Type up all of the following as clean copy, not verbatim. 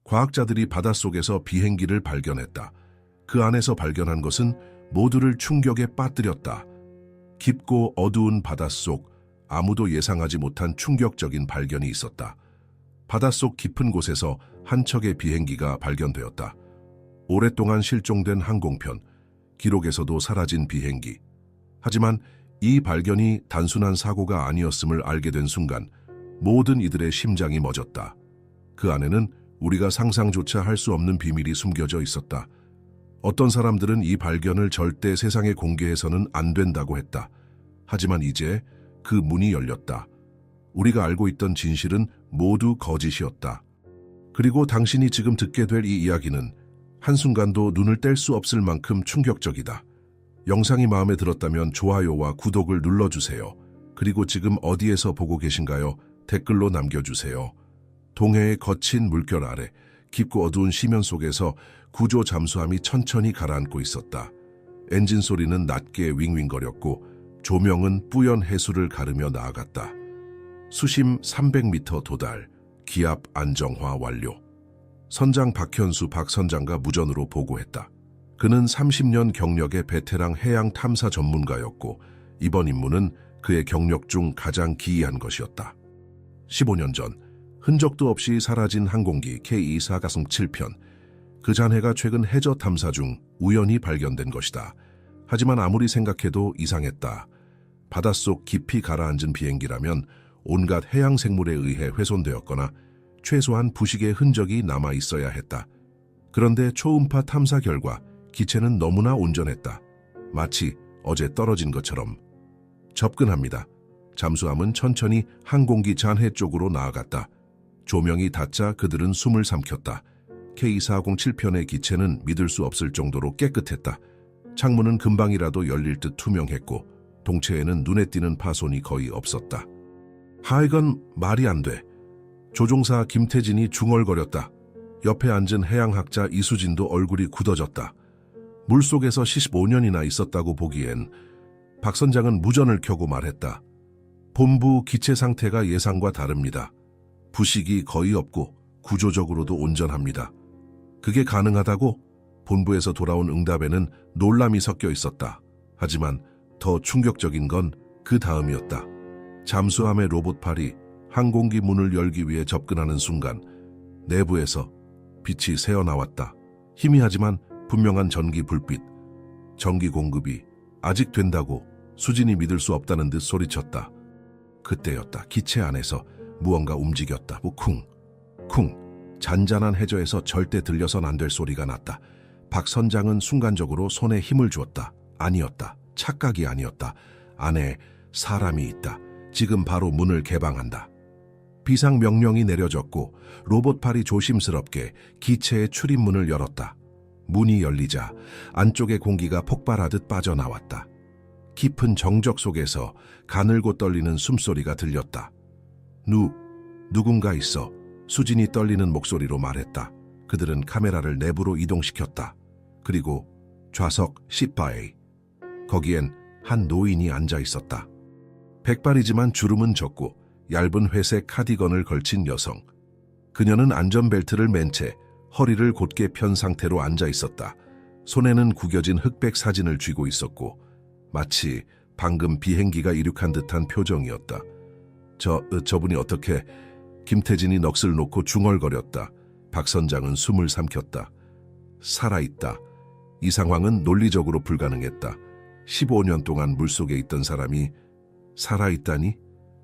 과학자들이 바닷속에서 비행기를 발견했다. 그 안에서 발견한 것은 모두를 충격에 빠뜨렸다. 깊고 어두운 바닷속, 아무도 예상하지 못한 충격적인 발견이 있었다. 바닷속 깊은 곳에서 한 척의 비행기가 발견되었다. 오랫동안 실종된 항공편, 기록에서도 사라진 비행기. 하지만 이 발견이 단순한 사고가 아니었음을 알게 된 순간 모든 이들의 심장이 멎었다. 그 안에는 우리가 상상조차 할 수 없는 비밀이 숨겨져 있었다. 어떤 사람들은 이 발견을 절대 세상에 공개해서는 안 된다고 했다. 하지만 이제 그 문이 열렸다. 우리가 알고 있던 진실은 모두 거짓이었다. 그리고 당신이 지금 듣게 될 이 이야기는 한순간도 눈을 뗄 수 없을 만큼 충격적이다. 영상이 마음에 들었다면 좋아요와 구독을 눌러주세요. 그리고 지금 어디에서 보고 계신가요? 댓글로 남겨주세요. 동해의 거친 물결 아래 깊고 어두운 심연 속에서 구조 잠수함이 천천히 가라앉고 있었다. 엔진 소리는 낮게 윙윙거렸고 조명은 뿌연 해수를 가르며 나아갔다. 수심 300m 도달, 기압 안정화 완료. 선장 박현수 박 선장과 무전으로 보고했다. 그는 30년 경력의 베테랑 해양 탐사 전문가였고 이번 임무는 그의 경력 중 가장 기이한 것이었다. 15년 전 흔적도 없이 사라진 항공기 K24가승 7편. 그 잔해가 최근 해저 탐사 중 우연히 발견된 것이다. 하지만 아무리 생각해도 이상했다. 바닷속 깊이 가라앉은 비행기라면 온갖 해양 생물에 의해 훼손되었거나 최소한 부식의 흔적이 남아 있어야 했다. 그런데 초음파 탐사 결과 기체는 너무나 온전했다. 마치 어제 떨어진 것처럼. 접근합니다. 잠수함은 천천히 항공기 잔해 쪽으로 나아갔다. 조명이 닿자 그들은 숨을 삼켰다. K2407편의 기체는 믿을 수 없을 정도로 깨끗했다. 창문은 금방이라도 열릴 듯 투명했고 동체에는 눈에 띄는 파손이 거의 없었다. 하여간 말이 안 돼. 조종사 김태진이 중얼거렸다. 옆에 앉은 해양학자 이수진도 얼굴이 굳어졌다. 물속에서 15년이나 있었다고 보기엔. 박 선장은 무전을 켜고 말했다. 본부 기체 상태가 예상과 다릅니다. 부식이 거의 없고 구조적으로도 온전합니다. 그게 가능하다고? 본부에서 돌아온 응답에는 놀람이 섞여 있었다. 하지만 더 충격적인 건 그 다음이었다. 잠수함의 로봇팔이 항공기 문을 열기 위해 접근하는 순간 내부에서 빛이 새어나왔다. 희미하지만 분명한 전기 불빛. 전기 공급이 아직 된다고 수진이 믿을 수 없다는 듯 소리쳤다. 그때였다. 기체 안에서 무언가 움직였다. 쿵, 쿵. 잔잔한 해저에서 절대 들려선 안 될 소리가 났다. 박 선장은 순간적으로 손에 힘을 주었다. 아니었다. 착각이 아니었다. 안에 사람이 있다. 지금 바로 문을 개방한다. 비상 명령이 내려졌고 로봇팔이 조심스럽게 기체의 출입문을 열었다. 문이 열리자 안쪽의 공기가 폭발하듯 빠져나왔다. 깊은 정적 속에서 가늘고 떨리는 숨소리가 들렸다. 누군가 있어. 수진이 떨리는 목소리로 말했다. 그들은 카메라를 내부로 이동시켰다. 그리고 좌석 10바에 거기엔 한 노인이 앉아 있었다. 백발이지만 주름은 적고 얇은 회색 카디건을 걸친 여성. 그녀는 안전벨트를 맨 채 허리를 곧게 편 상태로 앉아 있었다. 손에는 구겨진 흑백 사진을 쥐고 있었고 마치 방금 비행기가 이륙한 듯한 표정이었다. 저분이 어떻게... 김태진이 넋을 놓고 중얼거렸다. 박 선장은 숨을 삼켰다. 살아있다. 이 상황은 논리적으로 불가능했다. 15년 동안 물속에 있던 사람이 살아있다니?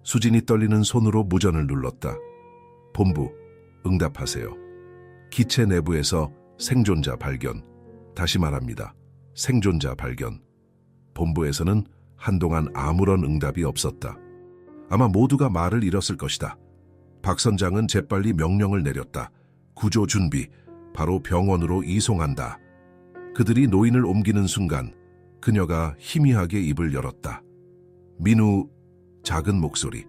수진이 떨리는 손으로 무전을 눌렀다. 본부, 응답하세요. 기체 내부에서 생존자 발견. 다시 말합니다. 생존자 발견. 본부에서는 한동안 아무런 응답이 없었다. 아마 모두가 말을 잃었을 것이다. 박 선장은 재빨리 명령을 내렸다. 구조 준비, 바로 병원으로 이송한다. 그들이 노인을 옮기는 순간 그녀가 희미하게 입을 열었다. 민우, 작은 목소리.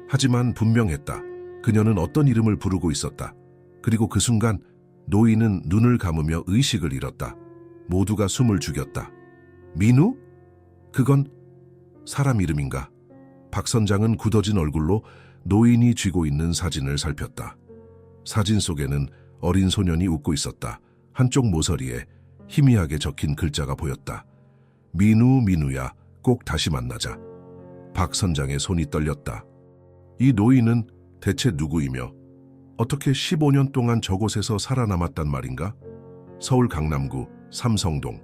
하지만 분명했다. 그녀는 어떤 이름을 부르고 있었다. 그리고 그 순간 노인은 눈을 감으며 의식을 잃었다. 모두가 숨을 죽였다. 민우? 그건 사람 이름인가? 박 선장은 굳어진 얼굴로 노인이 쥐고 있는 사진을 살폈다. 사진 속에는 어린 소년이 웃고 있었다. 한쪽 모서리에 희미하게 적힌 글자가 보였다. 민우, 민우야, 꼭 다시 만나자. 박 선장의 손이 떨렸다. 이 노인은 대체 누구이며 어떻게 15년 동안 저곳에서 살아남았단 말인가? 서울 강남구 삼성동.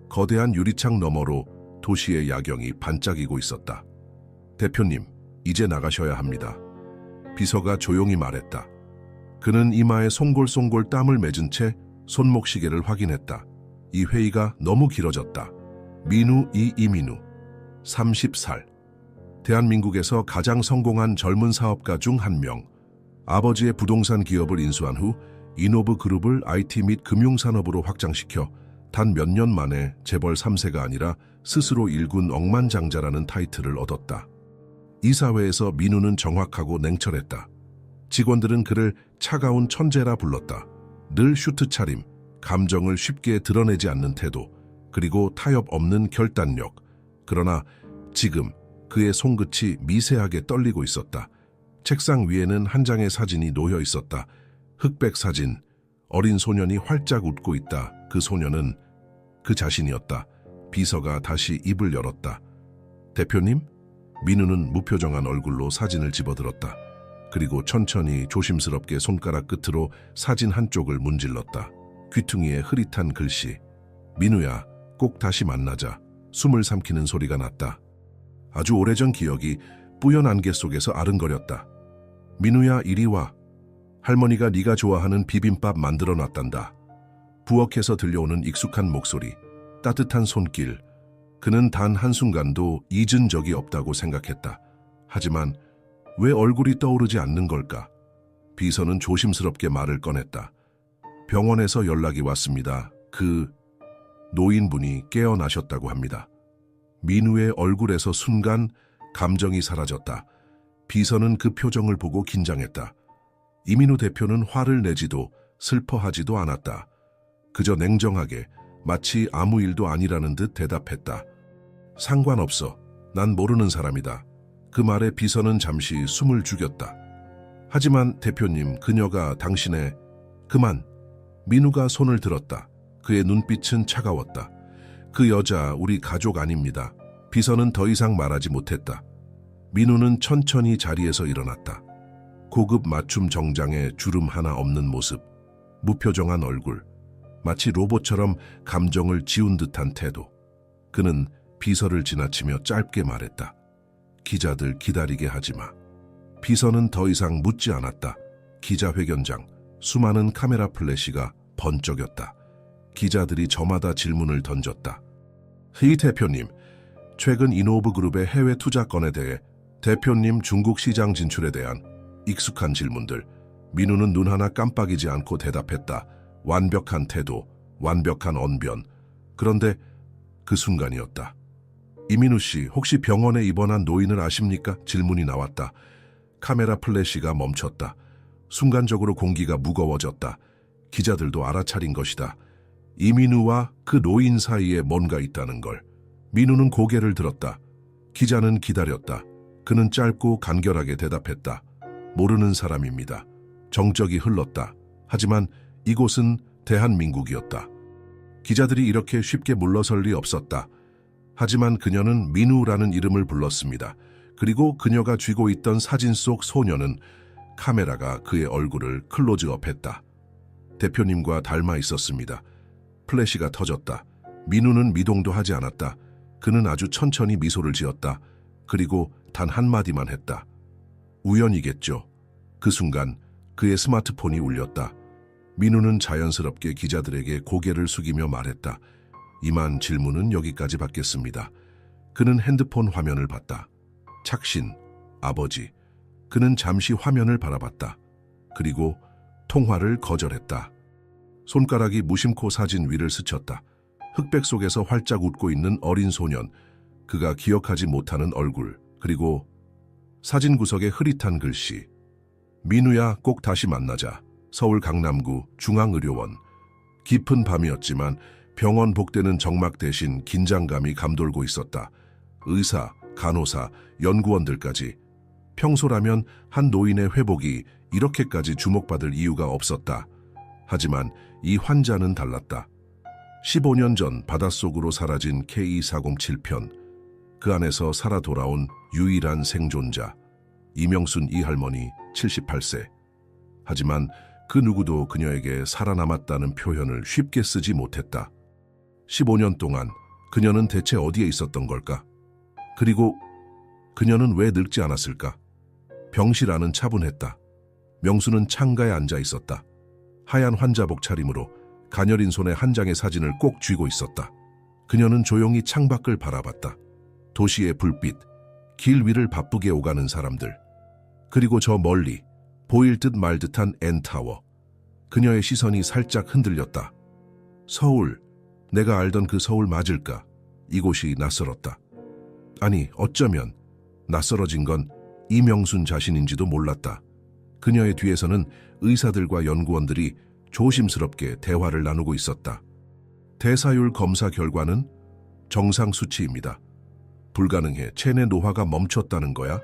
거대한 유리창 너머로 도시의 야경이 반짝이고 있었다. 대표님, 이제 나가셔야 합니다. 비서가 조용히 말했다. 그는 이마에 송골송골 땀을 맺은 채 손목 시계를 확인했다. 이 회의가 너무 길어졌다. 민우 이민우, 30살. 대한민국에서 가장 성공한 젊은 사업가 중 한 명. 아버지의 부동산 기업을 인수한 후 이노브 그룹을 IT 및 금융산업으로 확장시켜 단 몇 년 만에 재벌 3세가 아니라 스스로 일군 억만장자라는 타이틀을 얻었다. 이 사회에서 민우는 정확하고 냉철했다. 직원들은 그를 차가운 천재라 불렀다. 늘 슈트 차림, 감정을 쉽게 드러내지 않는 태도, 그리고 타협 없는 결단력. 그러나 지금 그의 손끝이 미세하게 떨리고 있었다. 책상 위에는 한 장의 사진이 놓여 있었다. 흑백 사진, 어린 소년이 활짝 웃고 있다. 그 소년은 그 자신이었다. 비서가 다시 입을 열었다. 대표님? 민우는 무표정한 얼굴로 사진을 집어들었다. 그리고 천천히 조심스럽게 손가락 끝으로 사진 한쪽을 문질렀다. 귀퉁이에 흐릿한 글씨. 민우야, 꼭 다시 만나자. 숨을 삼키는 소리가 났다. 아주 오래전 기억이 뿌연 안개 속에서 아른거렸다. 민우야, 이리 와. 할머니가 네가 좋아하는 비빔밥 만들어 놨단다. 부엌에서 들려오는 익숙한 목소리, 따뜻한 손길. 그는 단 한순간도 잊은 적이 없다고 생각했다. 하지만 왜 얼굴이 떠오르지 않는 걸까? 비서는 조심스럽게 말을 꺼냈다. 병원에서 연락이 왔습니다. 그 노인분이 깨어나셨다고 합니다. 민우의 얼굴에서 순간 감정이 사라졌다. 비서는 그 표정을 보고 긴장했다. 이민우 대표는 화를 내지도 슬퍼하지도 않았다. 그저 냉정하게 마치 아무 일도 아니라는 듯 대답했다. 상관없어. 난 모르는 사람이다. 그 말에 비서는 잠시 숨을 죽였다. 하지만 대표님, 그녀가 당신의... 그만. 민우가 손을 들었다. 그의 눈빛은 차가웠다. 그 여자 우리 가족 아닙니다. 비서는 더 이상 말하지 못했다. 민우는 천천히 자리에서 일어났다. 고급 맞춤 정장에 주름 하나 없는 모습, 무표정한 얼굴, 마치 로봇처럼 감정을 지운 듯한 태도. 그는 비서를 지나치며 짧게 말했다. 기자들 기다리게 하지 마. 비서는 더 이상 묻지 않았다. 기자회견장, 수많은 카메라 플래시가 번쩍였다. 기자들이 저마다 질문을 던졌다. 이 대표님, 최근 이노브 그룹의 해외 투자 건에 대해 대표님 중국 시장 진출에 대한 익숙한 질문들. 민우는 눈 하나 깜빡이지 않고 대답했다. 완벽한 태도, 완벽한 언변. 그런데 그 순간이었다. 이민우 씨, 혹시 병원에 입원한 노인을 아십니까? 질문이 나왔다. 카메라 플래시가 멈췄다. 순간적으로 공기가 무거워졌다. 기자들도 알아차린 것이다. 이민우와 그 노인 사이에 뭔가 있다는 걸. 민우는 고개를 들었다. 기자는 기다렸다. 그는 짧고 간결하게 대답했다. 모르는 사람입니다. 정적이 흘렀다. 하지만 이곳은 대한민국이었다. 기자들이 이렇게 쉽게 물러설 리 없었다. 하지만 그녀는 민우라는 이름을 불렀습니다. 그리고 그녀가 쥐고 있던 사진 속 소녀는 카메라가 그의 얼굴을 클로즈업했다. 대표님과 닮아 있었습니다. 플래시가 터졌다. 민우는 미동도 하지 않았다. 그는 아주 천천히 미소를 지었다. 그리고 단 한마디만 했다. 우연이겠죠. 그 순간 그의 스마트폰이 울렸다. 민우는 자연스럽게 기자들에게 고개를 숙이며 말했다. 이만 질문은 여기까지 받겠습니다. 그는 핸드폰 화면을 봤다. 착신, 아버지. 그는 잠시 화면을 바라봤다. 그리고 통화를 거절했다. 손가락이 무심코 사진 위를 스쳤다. 흑백 속에서 활짝 웃고 있는 어린 소년, 그가 기억하지 못하는 얼굴, 그리고 사진 구석에 흐릿한 글씨. 민우야, 꼭 다시 만나자. 서울 강남구 중앙의료원. 깊은 밤이었지만 병원 복대는 정막 대신 긴장감이 감돌고 있었다. 의사, 간호사, 연구원들까지. 평소라면 한 노인의 회복이 이렇게까지 주목받을 이유가 없었다. 하지만 이 환자는 달랐다. 15년 전 바닷속으로 사라진 K407편, 그 안에서 살아 돌아온 유일한 생존자, 이명순 이 할머니 78세. 하지만 그 누구도 그녀에게 살아남았다는 표현을 쉽게 쓰지 못했다. 15년 동안 그녀는 대체 어디에 있었던 걸까? 그리고 그녀는 왜 늙지 않았을까? 병실 안은 차분했다. 명수는 창가에 앉아 있었다. 하얀 환자복 차림으로 가녀린 손에 한 장의 사진을 꼭 쥐고 있었다. 그녀는 조용히 창밖을 바라봤다. 도시의 불빛, 길 위를 바쁘게 오가는 사람들, 그리고 저 멀리 보일 듯 말 듯한 N타워. 그녀의 시선이 살짝 흔들렸다. 서울, 내가 알던 그 서울 맞을까? 이곳이 낯설었다. 아니, 어쩌면 낯설어진 건 이명순 자신인지도 몰랐다. 그녀의 뒤에서는 의사들과 연구원들이 조심스럽게 대화를 나누고 있었다. 대사율 검사 결과는 정상 수치입니다. 불가능해. 체내 노화가 멈췄다는 거야?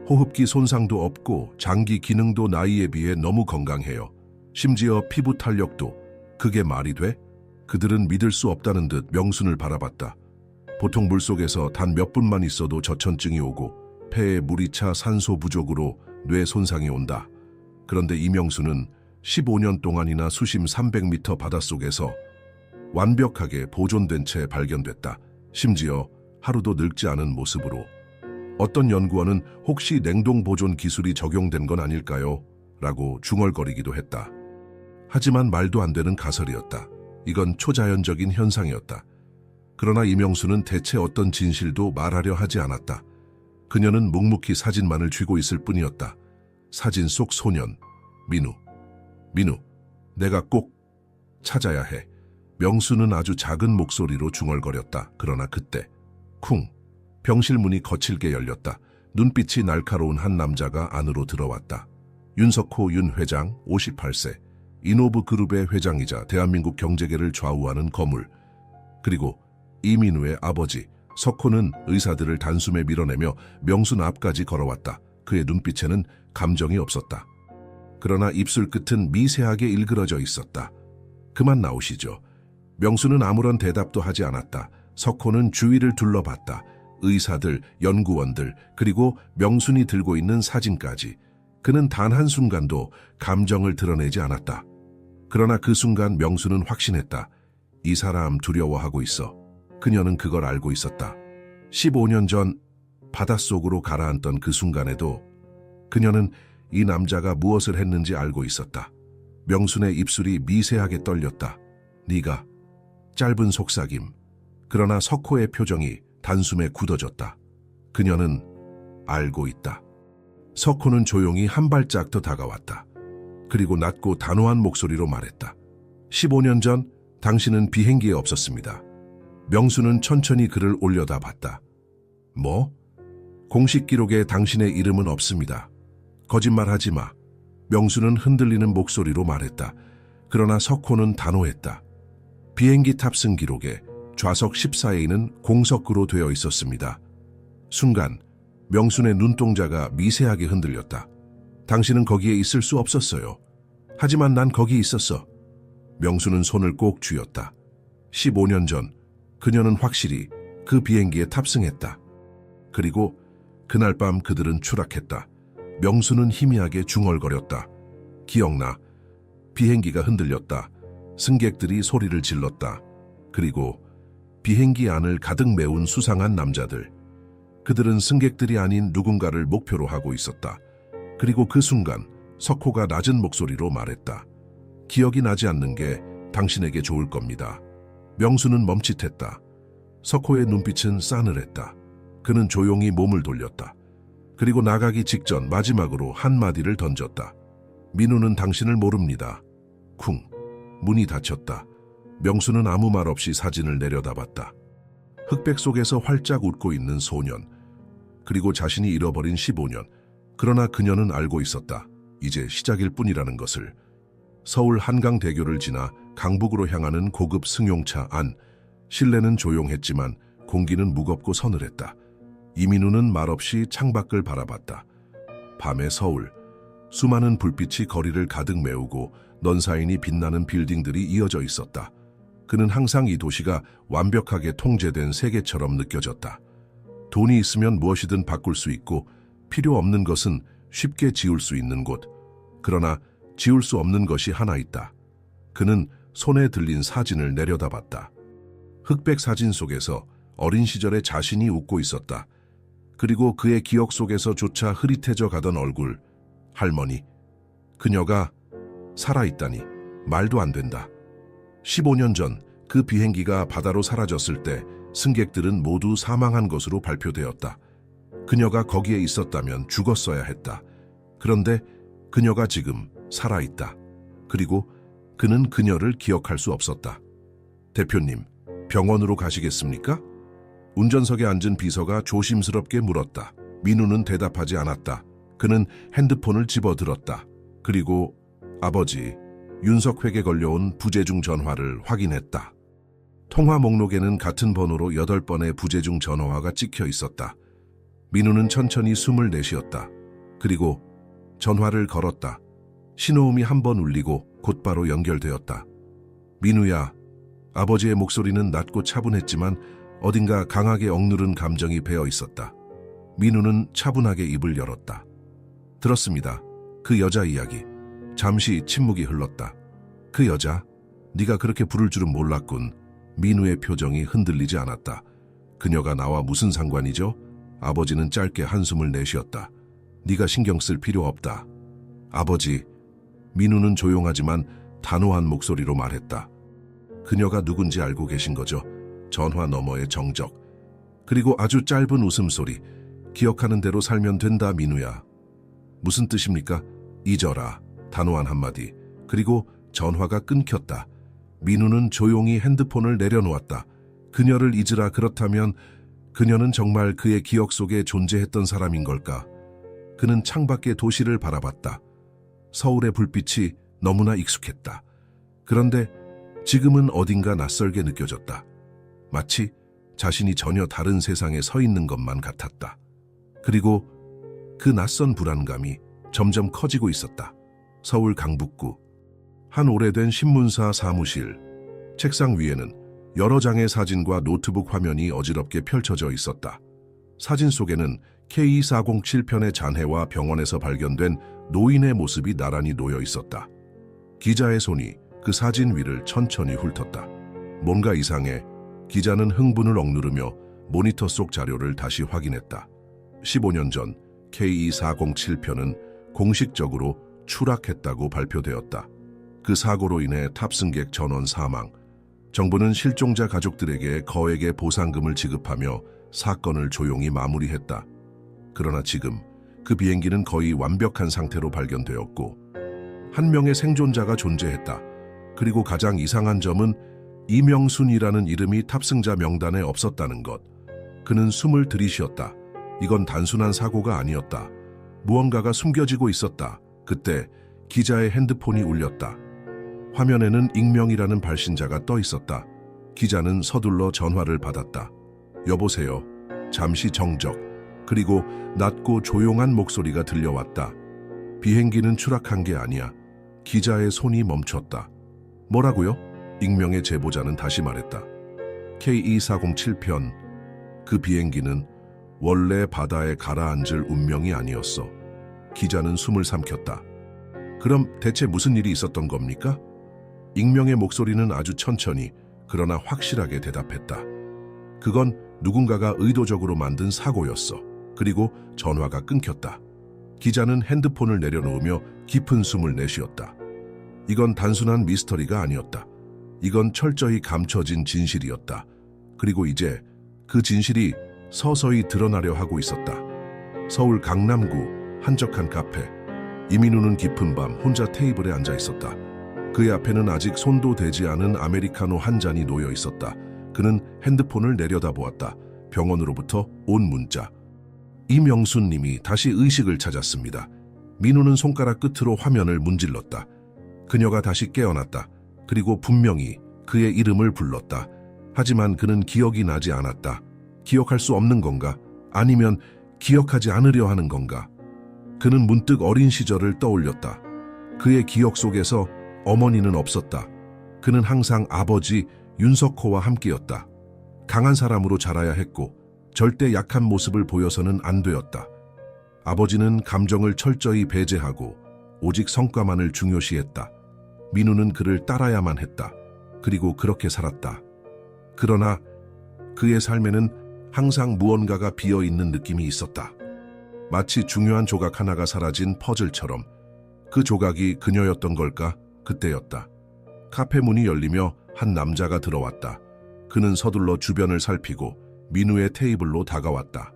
호흡기 손상도 없고 장기 기능도 나이에 비해 너무 건강해요. 심지어 피부 탄력도. 그게 말이 돼? 그들은 믿을 수 없다는 듯 명순을 바라봤다. 보통 물속에서 단 몇 분만 있어도 저천증이 오고 폐에 물이 차 산소 부족으로 뇌 손상이 온다. 그런데 이명순은 15년 동안이나 수심 300m 바닷속에서 완벽하게 보존된 채 발견됐다. 심지어 하루도 늙지 않은 모습으로. 어떤 연구원은 혹시 냉동 보존 기술이 적용된 건 아닐까요? 라고 중얼거리기도 했다. 하지만 말도 안 되는 가설이었다. 이건 초자연적인 현상이었다. 그러나 이명수는 대체 어떤 진실도 말하려 하지 않았다. 그녀는 묵묵히 사진만을 쥐고 있을 뿐이었다. 사진 속 소년, 민우. 민우, 내가 꼭 찾아야 해. 명수는 아주 작은 목소리로 중얼거렸다. 그러나 그때 쿵, 병실 문이 거칠게 열렸다. 눈빛이 날카로운 한 남자가 안으로 들어왔다. 윤석호 윤 회장, 58세. 이노브 그룹의 회장이자 대한민국 경제계를 좌우하는 거물. 그리고 이민우의 아버지, 석호는 의사들을 단숨에 밀어내며 명순 앞까지 걸어왔다. 그의 눈빛에는 감정이 없었다. 그러나 입술 끝은 미세하게 일그러져 있었다. 그만 나오시죠. 명수는 아무런 대답도 하지 않았다. 석호는 주위를 둘러봤다. 의사들, 연구원들, 그리고 명순이 들고 있는 사진까지. 그는 단 한순간도 감정을 드러내지 않았다. 그러나 그 순간 명수는 확신했다. 이 사람 두려워하고 있어. 그녀는 그걸 알고 있었다. 15년 전 바닷속으로 가라앉던 그 순간에도 그녀는 이 남자가 무엇을 했는지 알고 있었다. 명순의 입술이 미세하게 떨렸다. 네가. 짧은 속삭임. 그러나 석호의 표정이 단숨에 굳어졌다. 그녀는 알고 있다. 석호는 조용히 한 발짝 더 다가왔다. 그리고 낮고 단호한 목소리로 말했다. 15년 전 당신은 비행기에 없었습니다. 명수는 천천히 그를 올려다 봤다. 뭐? 공식 기록에 당신의 이름은 없습니다. 거짓말하지 마. 명수는 흔들리는 목소리로 말했다. 그러나 석호는 단호했다. 비행기 탑승 기록에 좌석 14에는 공석으로 되어 있었습니다. 순간 명순의 눈동자가 미세하게 흔들렸다. 당신은 거기에 있을 수 없었어요. 하지만 난 거기 있었어. 명수는 손을 꼭 쥐었다. 15년 전 그녀는 확실히 그 비행기에 탑승했다. 그리고 그날 밤 그들은 추락했다. 명수는 희미하게 중얼거렸다. 기억나. 비행기가 흔들렸다. 승객들이 소리를 질렀다. 그리고 비행기 안을 가득 메운 수상한 남자들. 그들은 승객들이 아닌 누군가를 목표로 하고 있었다. 그리고 그 순간 석호가 낮은 목소리로 말했다. 기억이 나지 않는 게 당신에게 좋을 겁니다. 명수는 멈칫했다. 석호의 눈빛은 싸늘했다. 그는 조용히 몸을 돌렸다. 그리고 나가기 직전 마지막으로 한마디를 던졌다. 민우는 당신을 모릅니다. 쿵. 문이 닫혔다. 명수는 아무 말 없이 사진을 내려다봤다. 흑백 속에서 활짝 웃고 있는 소년. 그리고 자신이 잃어버린 15년. 그러나 그녀는 알고 있었다. 이제 시작일 뿐이라는 것을. 서울 한강대교를 지나 강북으로 향하는 고급 승용차 안. 실내는 조용했지만 공기는 무겁고 서늘했다. 이민우는 말없이 창밖을 바라봤다. 밤의 서울. 수많은 불빛이 거리를 가득 메우고 넌사인이 빛나는 빌딩들이 이어져 있었다. 그는 항상 이 도시가 완벽하게 통제된 세계처럼 느껴졌다. 돈이 있으면 무엇이든 바꿀 수 있고 필요 없는 것은 쉽게 지울 수 있는 곳. 그러나 지울 수 없는 것이 하나 있다. 그는 손에 들린 사진을 내려다봤다. 흑백 사진 속에서 어린 시절의 자신이 웃고 있었다. 그리고 그의 기억 속에서조차 흐릿해져 가던 얼굴, 할머니. 그녀가 살아있다니 말도 안 된다. 15년 전 그 비행기가 바다로 사라졌을 때 승객들은 모두 사망한 것으로 발표되었다. 그녀가 거기에 있었다면 죽었어야 했다. 그런데 그녀가 지금 살아있다. 그리고 그는 그녀를 기억할 수 없었다. 대표님, 병원으로 가시겠습니까? 운전석에 앉은 비서가 조심스럽게 물었다. 민우는 대답하지 않았다. 그는 핸드폰을 집어들었다. 그리고 아버지, 윤석회에 걸려온 부재중 전화를 확인했다. 통화 목록에는 같은 번호로 8번의 부재중 전화가 찍혀 있었다. 민우는 천천히 숨을 내쉬었다. 그리고 전화를 걸었다. 신호음이 한 번 울리고 곧바로 연결되었다. 민우야. 아버지의 목소리는 낮고 차분했지만 어딘가 강하게 억누른 감정이 배어 있었다. 민우는 차분하게 입을 열었다. 들었습니다. 그 여자 이야기. 잠시 침묵이 흘렀다. 그 여자? 네가 그렇게 부를 줄은 몰랐군. 민우의 표정이 흔들리지 않았다. 그녀가 나와 무슨 상관이죠? 아버지는 짧게 한숨을 내쉬었다. 네가 신경 쓸 필요 없다. 아버지. 민우는 조용하지만 단호한 목소리로 말했다. 그녀가 누군지 알고 계신 거죠? 전화 너머의 정적. 그리고 아주 짧은 웃음소리. 기억하는 대로 살면 된다, 민우야. 무슨 뜻입니까? 잊어라. 단호한 한마디. 그리고 전화가 끊겼다. 민우는 조용히 핸드폰을 내려놓았다. 그녀를 잊으라. 그렇다면 그녀는 정말 그의 기억 속에 존재했던 사람인 걸까? 그는 창밖의 도시를 바라봤다. 서울의 불빛이 너무나 익숙했다. 그런데 지금은 어딘가 낯설게 느껴졌다. 마치 자신이 전혀 다른 세상에 서 있는 것만 같았다. 그리고 그 낯선 불안감이 점점 커지고 있었다. 서울 강북구. 한 오래된 신문사 사무실. 책상 위에는 여러 장의 사진과 노트북 화면이 어지럽게 펼쳐져 있었다. 사진 속에는 K407편의 잔해와 병원에서 발견된 노인의 모습이 나란히 놓여 있었다. 기자의 손이 그 사진 위를 천천히 훑었다. 뭔가 이상해. 기자는 흥분을 억누르며 모니터 속 자료를 다시 확인했다. 15년 전 K407편은 공식적으로 추락했다고 발표되었다. 그 사고로 인해 탑승객 전원 사망. 정부는 실종자 가족들에게 거액의 보상금을 지급하며 사건을 조용히 마무리했다. 그러나 지금 그 비행기는 거의 완벽한 상태로 발견되었고 한 명의 생존자가 존재했다. 그리고 가장 이상한 점은 이명순이라는 이름이 탑승자 명단에 없었다는 것. 그는 숨을 들이쉬었다. 이건 단순한 사고가 아니었다. 무언가가 숨겨지고 있었다. 그때 기자의 핸드폰이 울렸다. 화면에는 익명이라는 발신자가 떠 있었다. 기자는 서둘러 전화를 받았다. 여보세요. 잠시 정적. 그리고 낮고 조용한 목소리가 들려왔다. 비행기는 추락한 게 아니야. 기자의 손이 멈췄다. 뭐라고요? 익명의 제보자는 다시 말했다. K2407편. 그 비행기는 원래 바다에 가라앉을 운명이 아니었어. 기자는 숨을 삼켰다. 그럼 대체 무슨 일이 있었던 겁니까? 익명의 목소리는 아주 천천히 그러나 확실하게 대답했다. 그건 누군가가 의도적으로 만든 사고였어. 그리고 전화가 끊겼다. 기자는 핸드폰을 내려놓으며 깊은 숨을 내쉬었다. 이건 단순한 미스터리가 아니었다. 이건 철저히 감춰진 진실이었다. 그리고 이제 그 진실이 서서히 드러나려 하고 있었다. 서울 강남구 한적한 카페. 이민우는 깊은 밤 혼자 테이블에 앉아 있었다. 그의 앞에는 아직 손도 대지 않은 아메리카노 한 잔이 놓여 있었다. 그는 핸드폰을 내려다보았다. 병원으로부터 온 문자. 이명순 님이 다시 의식을 찾았습니다. 민우는 손가락 끝으로 화면을 문질렀다. 그녀가 다시 깨어났다. 그리고 분명히 그의 이름을 불렀다. 하지만 그는 기억이 나지 않았다. 기억할 수 없는 건가? 아니면 기억하지 않으려 하는 건가? 그는 문득 어린 시절을 떠올렸다. 그의 기억 속에서 어머니는 없었다. 그는 항상 아버지 윤석호와 함께였다. 강한 사람으로 자라야 했고 절대 약한 모습을 보여서는 안 되었다. 아버지는 감정을 철저히 배제하고 오직 성과만을 중요시했다. 민우는 그를 따라야만 했다. 그리고 그렇게 살았다. 그러나 그의 삶에는 항상 무언가가 비어있는 느낌이 있었다. 마치 중요한 조각 하나가 사라진 퍼즐처럼. 그 조각이 그녀였던 걸까? 그때였다. 카페 문이 열리며 한 남자가 들어왔다. 그는 서둘러 주변을 살피고 민우의 테이블로 다가왔다.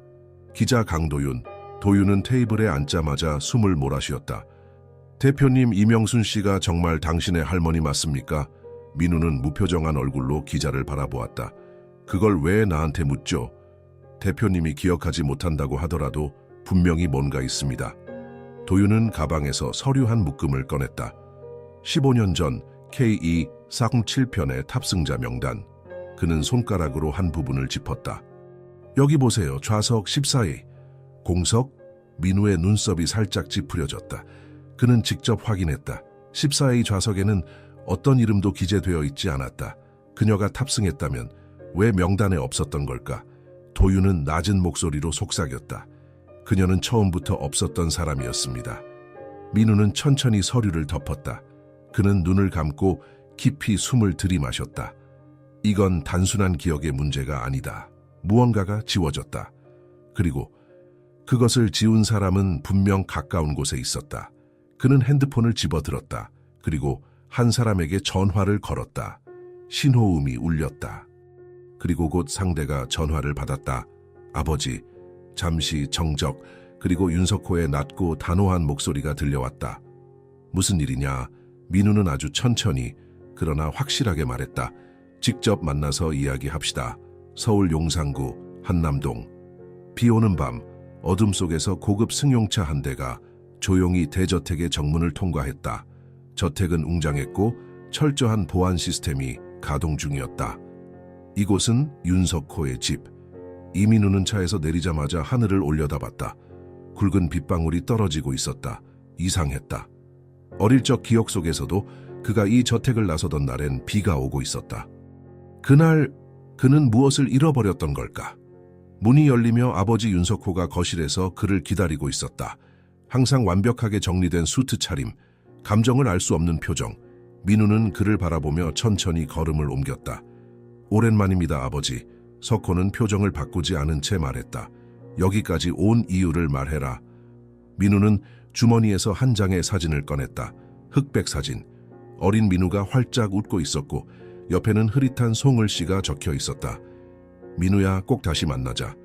기자 강도윤. 도윤은 테이블에 앉자마자 숨을 몰아쉬었다. 대표님, 이명순 씨가 정말 당신의 할머니 맞습니까? 민우는 무표정한 얼굴로 기자를 바라보았다. 그걸 왜 나한테 묻죠? 대표님이 기억하지 못한다고 하더라도 분명히 뭔가 있습니다. 도윤은 가방에서 서류 한 묶음을 꺼냈다. 15년 전 KE 407편의 탑승자 명단. 그는 손가락으로 한 부분을 짚었다. 여기 보세요. 좌석 14위. 공석? 민우의 눈썹이 살짝 찌푸려졌다. 그는 직접 확인했다. 14위 좌석에는 어떤 이름도 기재되어 있지 않았다. 그녀가 탑승했다면 왜 명단에 없었던 걸까? 도윤은 낮은 목소리로 속삭였다. 그녀는 처음부터 없었던 사람이었습니다. 민우는 천천히 서류를 덮었다. 그는 눈을 감고 깊이 숨을 들이마셨다. 이건 단순한 기억의 문제가 아니다. 무언가가 지워졌다. 그리고 그것을 지운 사람은 분명 가까운 곳에 있었다. 그는 핸드폰을 집어들었다. 그리고 한 사람에게 전화를 걸었다. 신호음이 울렸다. 그리고 곧 상대가 전화를 받았다. 아버지. 잠시 정적, 그리고 윤석호의 낮고 단호한 목소리가 들려왔다. 무슨 일이냐? 민우는 아주 천천히 그러나 확실하게 말했다. 직접 만나서 이야기합시다. 서울 용산구 한남동. 비 오는 밤 어둠 속에서 고급 승용차 한 대가 조용히 대저택의 정문을 통과했다. 저택은 웅장했고 철저한 보안 시스템이 가동 중이었다. 이곳은 윤석호의 집. 이민우는 차에서 내리자마자 하늘을 올려다봤다. 굵은 빗방울이 떨어지고 있었다. 이상했다. 어릴 적 기억 속에서도 그가 이 저택을 나서던 날엔 비가 오고 있었다. 그날 그는 무엇을 잃어버렸던 걸까? 문이 열리며 아버지 윤석호가 거실에서 그를 기다리고 있었다. 항상 완벽하게 정리된 수트 차림, 감정을 알 수 없는 표정. 민우는 그를 바라보며 천천히 걸음을 옮겼다. 오랜만입니다, 아버지. 석호는 표정을 바꾸지 않은 채 말했다. 여기까지 온 이유를 말해라. 민우는 주머니에서 한 장의 사진을 꺼냈다. 흑백 사진. 어린 민우가 활짝 웃고 있었고 옆에는 흐릿한 송을씨가 적혀 있었다. 민우야, 꼭 다시 만나자.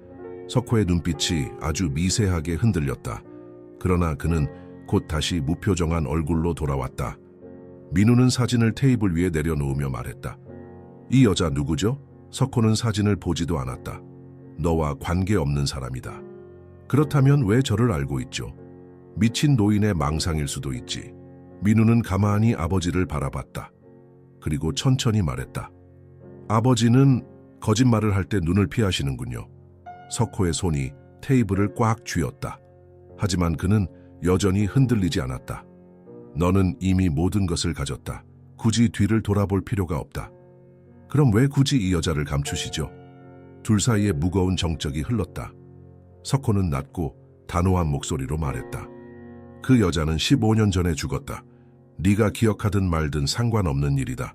석호의 눈빛이 아주 미세하게 흔들렸다. 그러나 그는 곧 다시 무표정한 얼굴로 돌아왔다. 민우는 사진을 테이블 위에 내려놓으며 말했다. 이 여자 누구죠? 석호는 사진을 보지도 않았다. 너와 관계없는 사람이다. 그렇다면 왜 저를 알고 있죠? 미친 노인의 망상일 수도 있지. 민우는 가만히 아버지를 바라봤다. 그리고 천천히 말했다. 아버지는 거짓말을 할 때 눈을 피하시는군요. 석호의 손이 테이블을 꽉 쥐었다. 하지만 그는 여전히 흔들리지 않았다. 너는 이미 모든 것을 가졌다. 굳이 뒤를 돌아볼 필요가 없다. 그럼 왜 굳이 이 여자를 감추시죠? 둘 사이에 무거운 정적이 흘렀다. 석호는 낮고 단호한 목소리로 말했다. 그 여자는 15년 전에 죽었다. 네가 기억하든 말든 상관없는 일이다.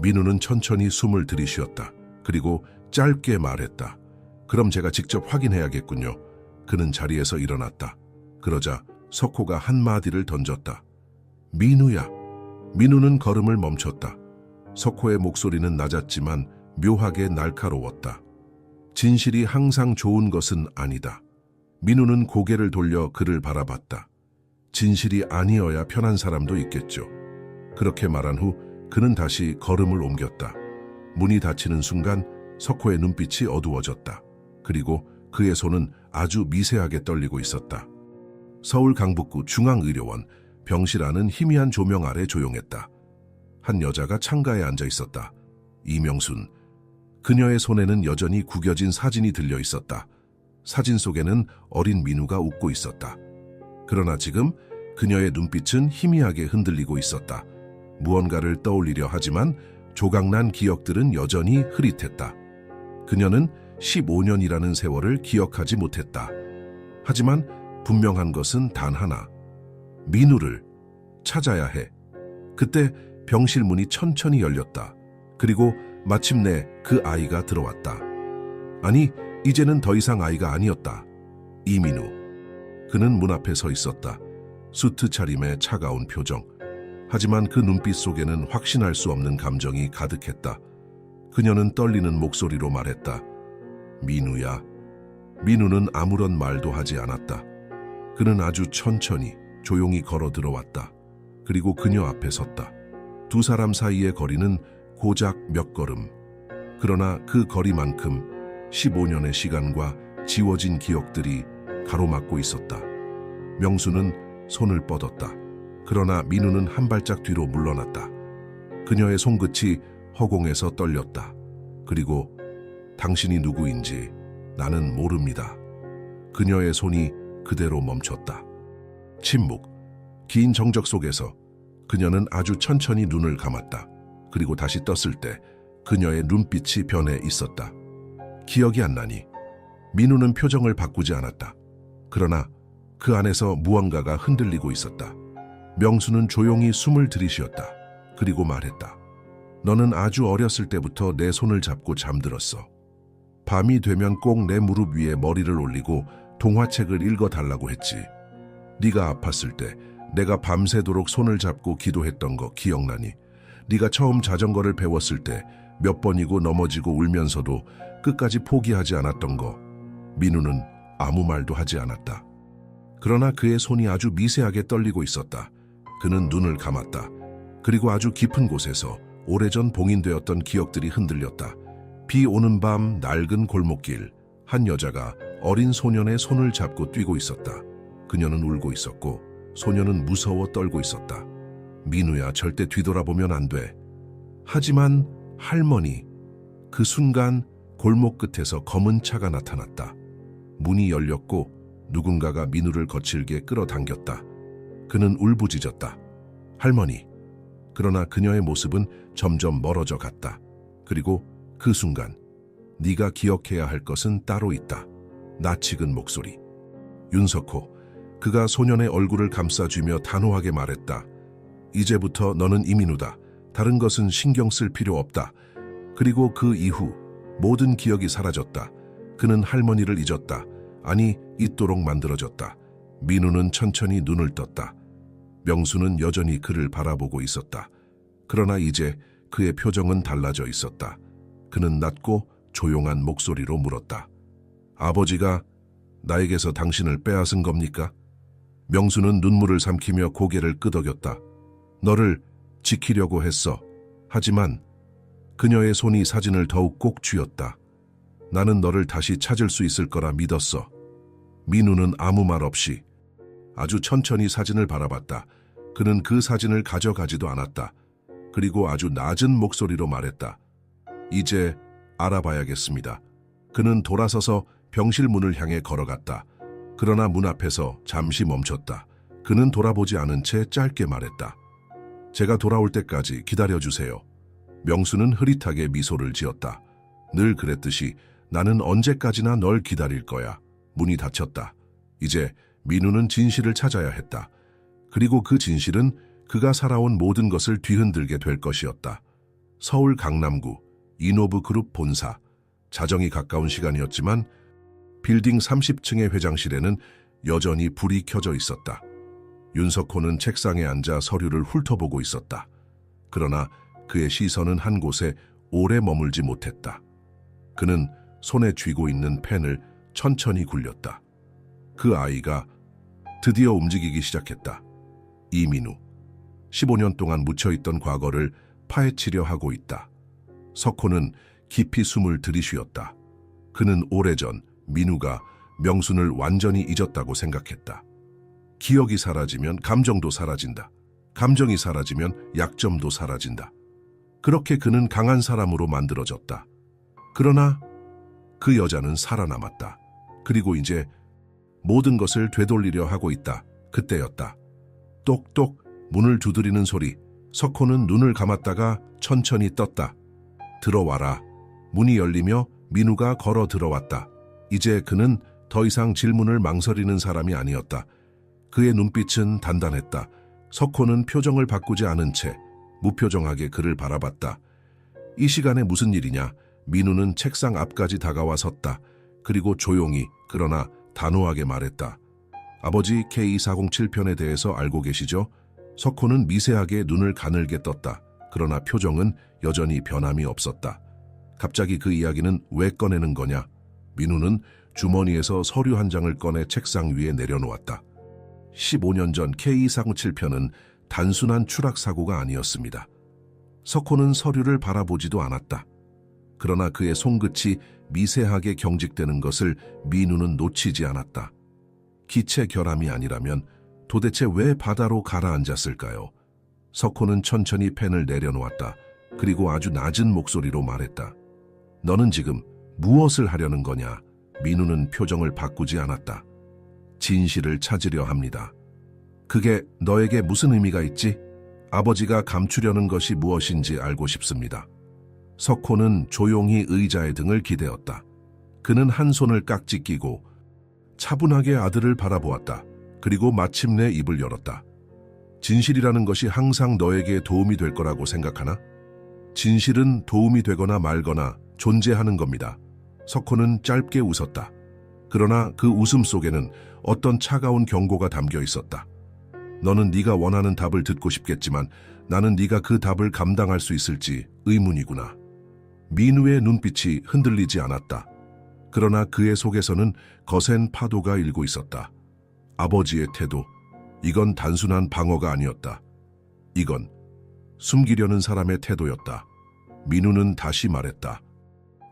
민우는 천천히 숨을 들이쉬었다. 그리고 짧게 말했다. 그럼 제가 직접 확인해야겠군요. 그는 자리에서 일어났다. 그러자 석호가 한마디를 던졌다. 민우야. 민우는 걸음을 멈췄다. 석호의 목소리는 낮았지만 묘하게 날카로웠다. 진실이 항상 좋은 것은 아니다. 민우는 고개를 돌려 그를 바라봤다. 진실이 아니어야 편한 사람도 있겠죠. 그렇게 말한 후 그는 다시 걸음을 옮겼다. 문이 닫히는 순간 석호의 눈빛이 어두워졌다. 그리고 그의 손은 아주 미세하게 떨리고 있었다. 서울 강북구 중앙의료원 병실 안은 희미한 조명 아래 조용했다. 한 여자가 창가에 앉아 있었다. 이명순. 그녀의 손에는 여전히 구겨진 사진이 들려 있었다. 사진 속에는 어린 민우가 웃고 있었다. 그러나 지금 그녀의 눈빛은 희미하게 흔들리고 있었다. 무언가를 떠올리려 하지만 조각난 기억들은 여전히 흐릿했다. 그녀는 15년이라는 세월을 기억하지 못했다. 하지만 분명한 것은 단 하나. 민우를 찾아야 해. 그때 병실 문이 천천히 열렸다. 그리고 마침내 그 아이가 들어왔다. 아니, 이제는 더 이상 아이가 아니었다. 이민우. 그는 문 앞에 서 있었다. 수트 차림의 차가운 표정. 하지만 그 눈빛 속에는 확신할 수 없는 감정이 가득했다. 그녀는 떨리는 목소리로 말했다. 민우야. 민우는 아무런 말도 하지 않았다. 그는 아주 천천히 조용히 걸어 들어왔다. 그리고 그녀 앞에 섰다. 두 사람 사이의 거리는 고작 몇 걸음. 그러나 그 거리만큼 15년의 시간과 지워진 기억들이 가로막고 있었다. 명수는 손을 뻗었다. 그러나 민우는 한 발짝 뒤로 물러났다. 그녀의 손끝이 허공에서 떨렸다. 그리고 당신이 누구인지 나는 모릅니다. 그녀의 손이 그대로 멈췄다. 침묵. 긴 정적 속에서 그녀는 아주 천천히 눈을 감았다. 그리고 다시 떴을 때 그녀의 눈빛이 변해 있었다. 기억이 안 나니? 민우는 표정을 바꾸지 않았다. 그러나 그 안에서 무언가가 흔들리고 있었다. 명수는 조용히 숨을 들이쉬었다. 그리고 말했다. 너는 아주 어렸을 때부터 내 손을 잡고 잠들었어. 밤이 되면 꼭 내 무릎 위에 머리를 올리고 동화책을 읽어달라고 했지. 네가 아팠을 때 내가 밤새도록 손을 잡고 기도했던 거 기억나니? 네가 처음 자전거를 배웠을 때 몇 번이고 넘어지고 울면서도 끝까지 포기하지 않았던 거. 민우는 아무 말도 하지 않았다. 그러나 그의 손이 아주 미세하게 떨리고 있었다. 그는 눈을 감았다. 그리고 아주 깊은 곳에서 오래전 봉인되었던 기억들이 흔들렸다. 비 오는 밤 낡은 골목길, 한 여자가 어린 소년의 손을 잡고 뛰고 있었다. 그녀는 울고 있었고 소년은 무서워 떨고 있었다. 민우야, 절대 뒤돌아보면 안 돼. 하지만 할머니, 그 순간 골목 끝에서 검은 차가 나타났다. 문이 열렸고 누군가가 민우를 거칠게 끌어당겼다. 그는 울부짖었다. 할머니. 그러나 그녀의 모습은 점점 멀어져 갔다. 그리고 그 순간 네가 기억해야 할 것은 따로 있다. 낯익은 목소리. 윤석호. 그가 소년의 얼굴을 감싸쥐며 단호하게 말했다. 이제부터 너는 이민우다. 다른 것은 신경 쓸 필요 없다. 그리고 그 이후 모든 기억이 사라졌다. 그는 할머니를 잊었다. 아니, 잊도록 만들어졌다. 민우는 천천히 눈을 떴다. 명수는 여전히 그를 바라보고 있었다. 그러나 이제 그의 표정은 달라져 있었다. 그는 낮고 조용한 목소리로 물었다. 아버지가 나에게서 당신을 빼앗은 겁니까? 명수는 눈물을 삼키며 고개를 끄덕였다. 너를 지키려고 했어. 하지만 그녀의 손이 사진을 더욱 꼭 쥐었다. 나는 너를 다시 찾을 수 있을 거라 믿었어. 민우는 아무 말 없이 아주 천천히 사진을 바라봤다. 그는 그 사진을 가져가지도 않았다. 그리고 아주 낮은 목소리로 말했다. 이제 알아봐야겠습니다. 그는 돌아서서 병실 문을 향해 걸어갔다. 그러나 문 앞에서 잠시 멈췄다. 그는 돌아보지 않은 채 짧게 말했다. 제가 돌아올 때까지 기다려주세요. 명수는 흐릿하게 미소를 지었다. 늘 그랬듯이 나는 언제까지나 널 기다릴 거야. 문이 닫혔다. 이제 민우는 진실을 찾아야 했다. 그리고 그 진실은 그가 살아온 모든 것을 뒤흔들게 될 것이었다. 서울 강남구 이노브그룹 본사. 자정이 가까운 시간이었지만 빌딩 30층의 회장실에는 여전히 불이 켜져 있었다. 윤석호는 책상에 앉아 서류를 훑어보고 있었다. 그러나 그의 시선은 한 곳에 오래 머물지 못했다. 그는 손에 쥐고 있는 펜을 천천히 굴렸다. 그 아이가 드디어 움직이기 시작했다. 이민우. 15년 동안 묻혀있던 과거를 파헤치려 하고 있다. 석호는 깊이 숨을 들이쉬었다. 그는 오래전 민우가 명순을 완전히 잊었다고 생각했다. 기억이 사라지면 감정도 사라진다. 감정이 사라지면 약점도 사라진다. 그렇게 그는 강한 사람으로 만들어졌다. 그러나 그 여자는 살아남았다. 그리고 이제 모든 것을 되돌리려 하고 있다. 그때였다. 똑똑 문을 두드리는 소리. 석호는 눈을 감았다가 천천히 떴다. 들어와라. 문이 열리며 민우가 걸어 들어왔다. 이제 그는 더 이상 질문을 망설이는 사람이 아니었다. 그의 눈빛은 단단했다. 석호는 표정을 바꾸지 않은 채 무표정하게 그를 바라봤다. 이 시간에 무슨 일이냐? 민우는 책상 앞까지 다가와 섰다. 그리고 조용히 그러나 단호하게 말했다. 아버지 K407편에 대해서 알고 계시죠? 석호는 미세하게 눈을 가늘게 떴다. 그러나 표정은 여전히 변함이 없었다. 갑자기 그 이야기는 왜 꺼내는 거냐? 민우는 주머니에서 서류 한 장을 꺼내 책상 위에 내려놓았다. 15년 전 K407편은 단순한 추락 사고가 아니었습니다. 석호는 서류를 바라보지도 않았다. 그러나 그의 손끝이 미세하게 경직되는 것을 민우는 놓치지 않았다. 기체 결함이 아니라면 도대체 왜 바다로 가라앉았을까요? 석호는 천천히 펜을 내려놓았다. 그리고 아주 낮은 목소리로 말했다. 너는 지금 무엇을 하려는 거냐? 민우는 표정을 바꾸지 않았다. 진실을 찾으려 합니다. 그게 너에게 무슨 의미가 있지? 아버지가 감추려는 것이 무엇인지 알고 싶습니다. 석호는 조용히 의자의 등을 기대었다. 그는 한 손을 깍지 끼고 차분하게 아들을 바라보았다. 그리고 마침내 입을 열었다. 진실이라는 것이 항상 너에게 도움이 될 거라고 생각하나? 진실은 도움이 되거나 말거나 존재하는 겁니다. 석호는 짧게 웃었다. 그러나 그 웃음 속에는 어떤 차가운 경고가 담겨 있었다. 너는 네가 원하는 답을 듣고 싶겠지만 나는 네가 그 답을 감당할 수 있을지 의문이구나. 민우의 눈빛이 흔들리지 않았다. 그러나 그의 속에서는 거센 파도가 일고 있었다. 아버지의 태도, 이건 단순한 방어가 아니었다. 이건 숨기려는 사람의 태도였다. 민우는 다시 말했다.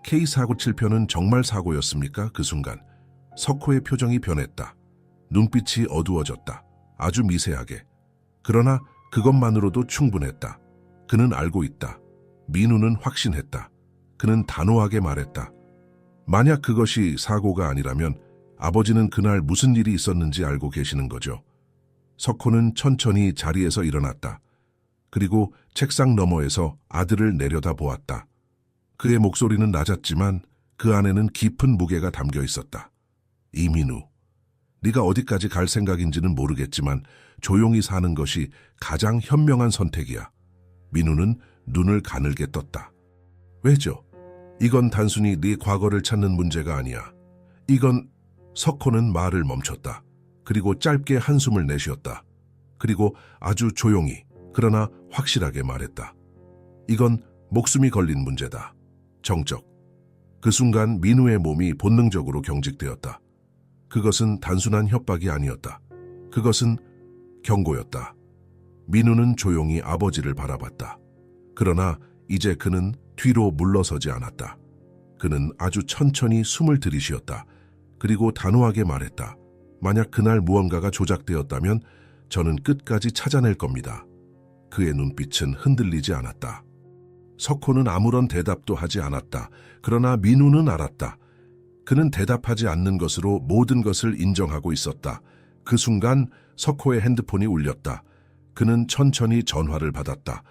K497편은 정말 사고였습니까? 그 순간 석호의 표정이 변했다. 눈빛이 어두워졌다. 아주 미세하게. 그러나 그것만으로도 충분했다. 그는 알고 있다. 민우는 확신했다. 그는 단호하게 말했다. 만약 그것이 사고가 아니라면 아버지는 그날 무슨 일이 있었는지 알고 계시는 거죠. 석호는 천천히 자리에서 일어났다. 그리고 책상 너머에서 아들을 내려다보았다. 그의 목소리는 낮았지만 그 안에는 깊은 무게가 담겨 있었다. 이민우, 네가 어디까지 갈 생각인지는 모르겠지만 조용히 사는 것이 가장 현명한 선택이야. 민우는 눈을 가늘게 떴다. 왜죠? 이건 단순히 네 과거를 찾는 문제가 아니야. 이건... 석호는 말을 멈췄다. 그리고 짧게 한숨을 내쉬었다. 그리고 아주 조용히 그러나 확실하게 말했다. 이건 목숨이 걸린 문제다. 정적. 그 순간 민우의 몸이 본능적으로 경직되었다. 그것은 단순한 협박이 아니었다. 그것은 경고였다. 민우는 조용히 아버지를 바라봤다. 그러나 이제 그는 뒤로 물러서지 않았다. 그는 아주 천천히 숨을 들이쉬었다. 그리고 단호하게 말했다. 만약 그날 무언가가 조작되었다면 저는 끝까지 찾아낼 겁니다. 그의 눈빛은 흔들리지 않았다. 석호는 아무런 대답도 하지 않았다. 그러나 민우는 알았다. 그는 대답하지 않는 것으로 모든 것을 인정하고 있었다. 그 순간 석호의 핸드폰이 울렸다. 그는 천천히 전화를 받았다.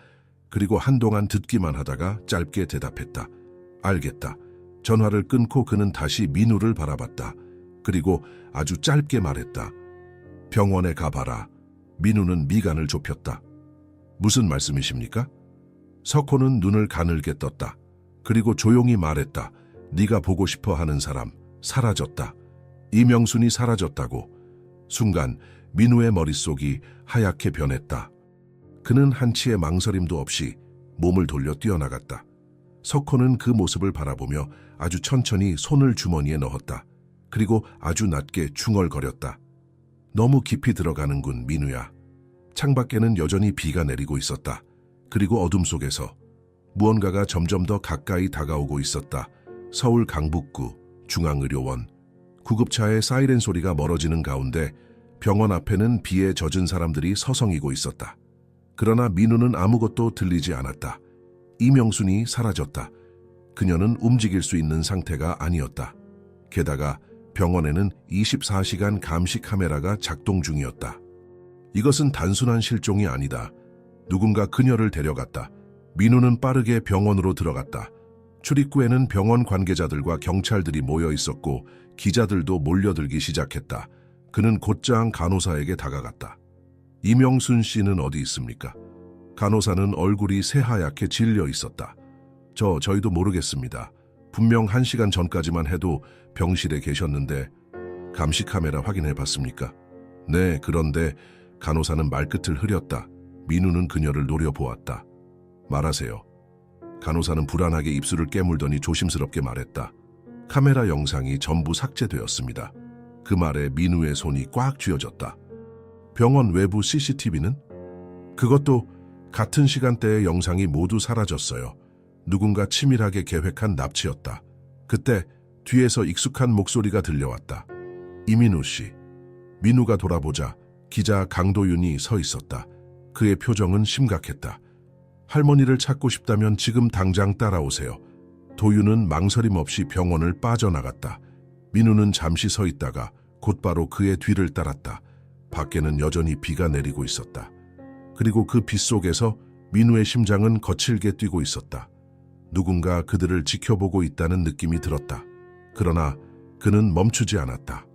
그리고 한동안 듣기만 하다가 짧게 대답했다. 알겠다. 전화를 끊고 그는 다시 민우를 바라봤다. 그리고 아주 짧게 말했다. 병원에 가봐라. 민우는 미간을 좁혔다. 무슨 말씀이십니까? 석호는 눈을 가늘게 떴다. 그리고 조용히 말했다. 네가 보고 싶어 하는 사람 사라졌다. 이명순이 사라졌다고. 순간 민우의 머릿속이 하얗게 변했다. 그는 한치의 망설임도 없이 몸을 돌려 뛰어나갔다. 석호는 그 모습을 바라보며 아주 천천히 손을 주머니에 넣었다. 그리고 아주 낮게 중얼거렸다. 너무 깊이 들어가는군, 민우야. 창밖에는 여전히 비가 내리고 있었다. 그리고 어둠 속에서 무언가가 점점 더 가까이 다가오고 있었다. 서울 강북구 중앙의료원. 구급차의 사이렌 소리가 멀어지는 가운데 병원 앞에는 비에 젖은 사람들이 서성이고 있었다. 그러나 민우는 아무것도 들리지 않았다. 이명순이 사라졌다. 그녀는 움직일 수 있는 상태가 아니었다. 게다가 병원에는 24시간 감시 카메라가 작동 중이었다. 이것은 단순한 실종이 아니다. 누군가 그녀를 데려갔다. 민우는 빠르게 병원으로 들어갔다. 출입구에는 병원 관계자들과 경찰들이 모여 있었고 기자들도 몰려들기 시작했다. 그는 곧장 간호사에게 다가갔다. 이명순 씨는 어디 있습니까? 간호사는 얼굴이 새하얗게 질려 있었다. 저희도 모르겠습니다. 분명 1시간 전까지만 해도 병실에 계셨는데 감시 카메라 확인해 봤습니까? 네, 그런데 간호사는 말끝을 흐렸다. 민우는 그녀를 노려보았다. 말하세요. 간호사는 불안하게 입술을 깨물더니 조심스럽게 말했다. 카메라 영상이 전부 삭제되었습니다. 그 말에 민우의 손이 꽉 쥐어졌다. 병원 외부 CCTV는? 그것도 같은 시간대의 영상이 모두 사라졌어요. 누군가 치밀하게 계획한 납치였다. 그때 뒤에서 익숙한 목소리가 들려왔다. 이민우 씨. 민우가 돌아보자 기자 강도윤이 서 있었다. 그의 표정은 심각했다. 할머니를 찾고 싶다면 지금 당장 따라오세요. 도윤은 망설임 없이 병원을 빠져나갔다. 민우는 잠시 서 있다가 곧바로 그의 뒤를 따랐다. 밖에는 여전히 비가 내리고 있었다. 그리고 그 빗 속에서 민우의 심장은 거칠게 뛰고 있었다. 누군가 그들을 지켜보고 있다는 느낌이 들었다. 그러나 그는 멈추지 않았다.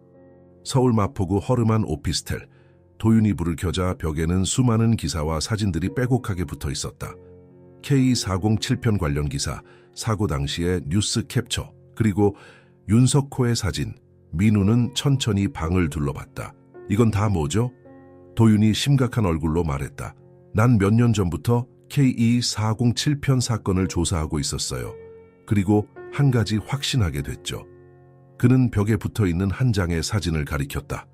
서울 마포구 허름한 오피스텔. 도윤이 불을 켜자 벽에는 수많은 기사와 사진들이 빼곡하게 붙어 있었다. K407편 관련 기사, 사고 당시의 뉴스 캡처, 그리고 윤석호의 사진. 민우는 천천히 방을 둘러봤다. 이건 다 뭐죠? 도윤이 심각한 얼굴로 말했다. 난 몇 년 전부터 K2407편 사건을 조사하고 있었어요. 그리고 한 가지 확신하게 됐죠. 그는 벽에 붙어있는 한 장의 사진을 가리켰다.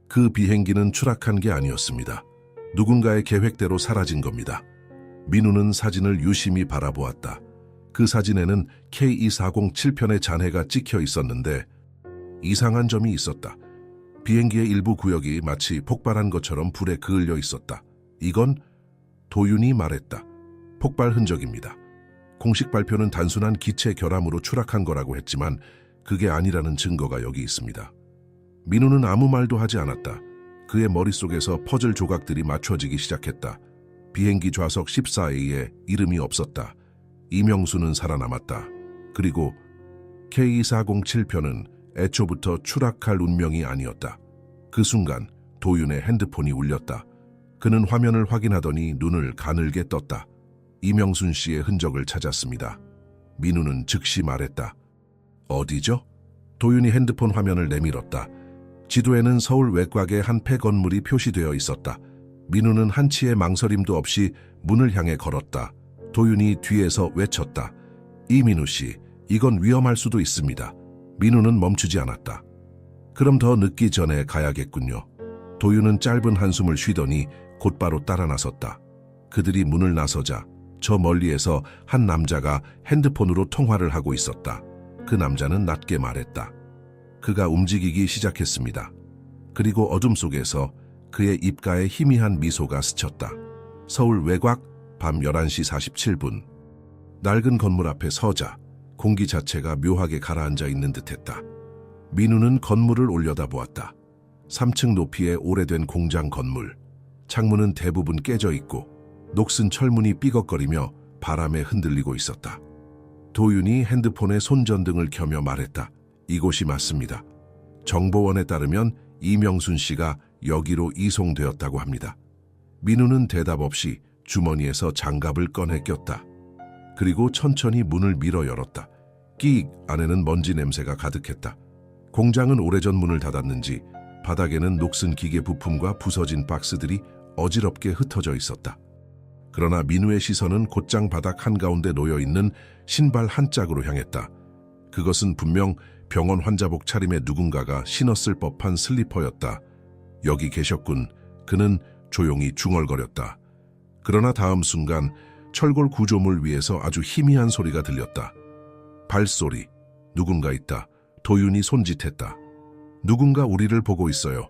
그 비행기는 추락한 게 아니었습니다. 누군가의 계획대로 사라진 겁니다. 민우는 사진을 유심히 바라보았다. 그 사진에는 K2407편의 잔해가 찍혀 있었는데 이상한 점이 있었다. 비행기의 일부 구역이 마치 폭발한 것처럼 불에 그을려 있었다. 이건 도윤이 말했다. 폭발 흔적입니다. 공식 발표는 단순한 기체 결함으로 추락한 거라고 했지만 그게 아니라는 증거가 여기 있습니다. 민우는 아무 말도 하지 않았다. 그의 머릿속에서 퍼즐 조각들이 맞춰지기 시작했다. 비행기 좌석 14A에 이름이 없었다. 이명수는 살아남았다. 그리고 K407편은 애초부터 추락할 운명이 아니었다. 그 순간 도윤의 핸드폰이 울렸다. 그는 화면을 확인하더니 눈을 가늘게 떴다. 이명순 씨의 흔적을 찾았습니다. 민우는 즉시 말했다. 어디죠? 도윤이 핸드폰 화면을 내밀었다. 지도에는 서울 외곽의 한 폐건물이 표시되어 있었다. 민우는 한치의 망설임도 없이 문을 향해 걸었다. 도윤이 뒤에서 외쳤다. 이민우 씨, 이건 위험할 수도 있습니다. 민우는 멈추지 않았다. 그럼 더 늦기 전에 가야겠군요. 도윤은 짧은 한숨을 쉬더니 곧바로 따라 나섰다. 그들이 문을 나서자 저 멀리에서 한 남자가 핸드폰으로 통화를 하고 있었다. 그 남자는 낮게 말했다. 그가 움직이기 시작했습니다. 그리고 어둠 속에서 그의 입가에 희미한 미소가 스쳤다. 서울 외곽 밤 11시 47분. 낡은 건물 앞에 서자 공기 자체가 묘하게 가라앉아 있는 듯했다. 민우는 건물을 올려다보았다. 3층 높이의 오래된 공장 건물. 창문은 대부분 깨져 있고 녹슨 철문이 삐걱거리며 바람에 흔들리고 있었다. 도윤이 핸드폰에 손전등을 켜며 말했다. 이곳이 맞습니다. 정보원에 따르면 이명순 씨가 여기로 이송되었다고 합니다. 민우는 대답 없이 주머니에서 장갑을 꺼내 꼈다. 그리고 천천히 문을 밀어 열었다. 끼익 안에는 먼지 냄새가 가득했다. 공장은 오래전 문을 닫았는지 바닥에는 녹슨 기계 부품과 부서진 박스들이 어지럽게 흩어져 있었다. 그러나 민우의 시선은 곧장 바닥 한가운데 놓여있는 신발 한 짝으로 향했다. 그것은 분명 병원 환자복 차림의 누군가가 신었을 법한 슬리퍼였다. 여기 계셨군. 그는 조용히 중얼거렸다. 그러나 다음 순간 철골 구조물 위에서 아주 희미한 소리가 들렸다. 발소리. 누군가 있다. 도윤이 손짓했다. 누군가 우리를 보고 있어요.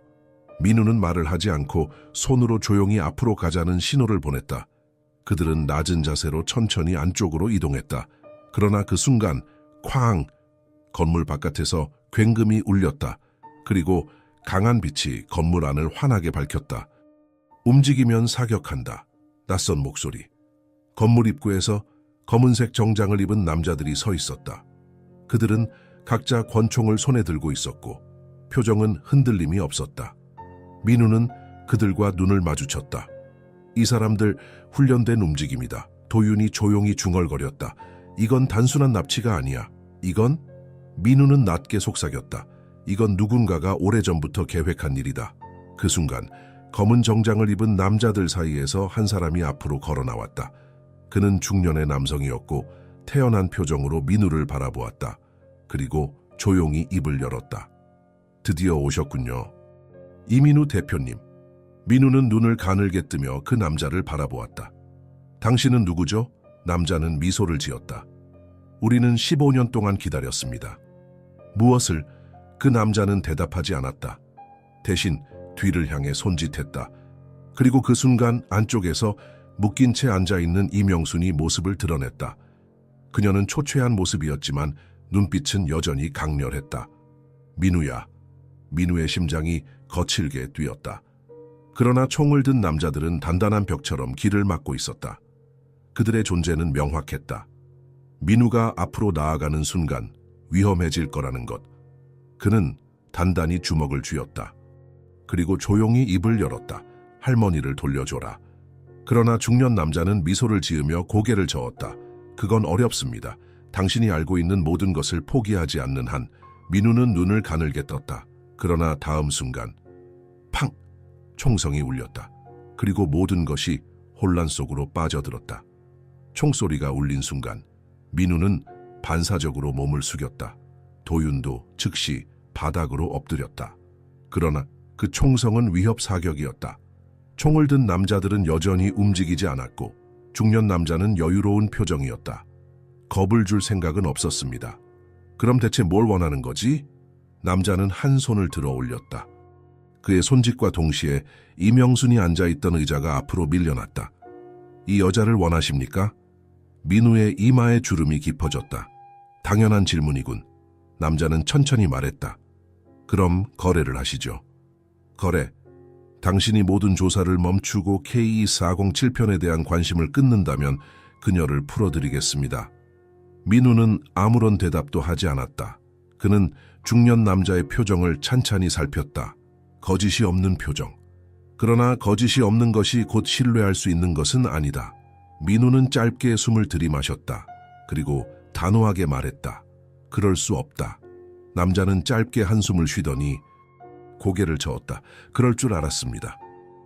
민우는 말을 하지 않고 손으로 조용히 앞으로 가자는 신호를 보냈다. 그들은 낮은 자세로 천천히 안쪽으로 이동했다. 그러나 그 순간 쾅! 건물 바깥에서 굉금이 울렸다. 그리고 강한 빛이 건물 안을 환하게 밝혔다. 움직이면 사격한다. 낯선 목소리. 건물 입구에서 검은색 정장을 입은 남자들이 서 있었다. 그들은 각자 권총을 손에 들고 있었고 표정은 흔들림이 없었다. 민우는 그들과 눈을 마주쳤다. 이 사람들 훈련된 움직임이다. 도윤이 조용히 중얼거렸다. 이건 단순한 납치가 아니야. 이건? 민우는 낮게 속삭였다. 이건 누군가가 오래전부터 계획한 일이다. 그 순간 검은 정장을 입은 남자들 사이에서 한 사람이 앞으로 걸어 나왔다. 그는 중년의 남성이었고 태연한 표정으로 민우를 바라보았다. 그리고 조용히 입을 열었다. 드디어 오셨군요. 이민우 대표님. 민우는 눈을 가늘게 뜨며 그 남자를 바라보았다. 당신은 누구죠? 남자는 미소를 지었다. 우리는 15년 동안 기다렸습니다. 무엇을? 그 남자는 대답하지 않았다. 대신 뒤를 향해 손짓했다. 그리고 그 순간 안쪽에서 묶인 채 앉아있는 이명순이 모습을 드러냈다. 그녀는 초췌한 모습이었지만 눈빛은 여전히 강렬했다. 민우야. 민우의 심장이 거칠게 뛰었다. 그러나 총을 든 남자들은 단단한 벽처럼 길을 막고 있었다. 그들의 존재는 명확했다. 민우가 앞으로 나아가는 순간 위험해질 거라는 것. 그는 단단히 주먹을 쥐었다. 그리고 조용히 입을 열었다. 할머니를 돌려줘라. 그러나 중년 남자는 미소를 지으며 고개를 저었다. 그건 어렵습니다. 당신이 알고 있는 모든 것을 포기하지 않는 한. 민우는 눈을 가늘게 떴다. 그러나 다음 순간 팡! 총성이 울렸다. 그리고 모든 것이 혼란 속으로 빠져들었다. 총소리가 울린 순간 민우는 반사적으로 몸을 숙였다. 도윤도 즉시 바닥으로 엎드렸다. 그러나 그 총성은 위협 사격이었다. 총을 든 남자들은 여전히 움직이지 않았고 중년 남자는 여유로운 표정이었다. 겁을 줄 생각은 없었습니다. 그럼 대체 뭘 원하는 거지? 남자는 한 손을 들어 올렸다. 그의 손짓과 동시에 이명순이 앉아있던 의자가 앞으로 밀려났다. 이 여자를 원하십니까? 민우의 이마에 주름이 깊어졌다. 당연한 질문이군. 남자는 천천히 말했다. 그럼 거래를 하시죠. 거래. 당신이 모든 조사를 멈추고 K2407편에 대한 관심을 끊는다면 그녀를 풀어드리겠습니다. 민우는 아무런 대답도 하지 않았다. 그는 중년 남자의 표정을 찬찬히 살폈다. 거짓이 없는 표정. 그러나 거짓이 없는 것이 곧 신뢰할 수 있는 것은 아니다. 민우는 짧게 숨을 들이마셨다. 그리고 단호하게 말했다. 그럴 수 없다. 남자는 짧게 한숨을 쉬더니 고개를 저었다. 그럴 줄 알았습니다.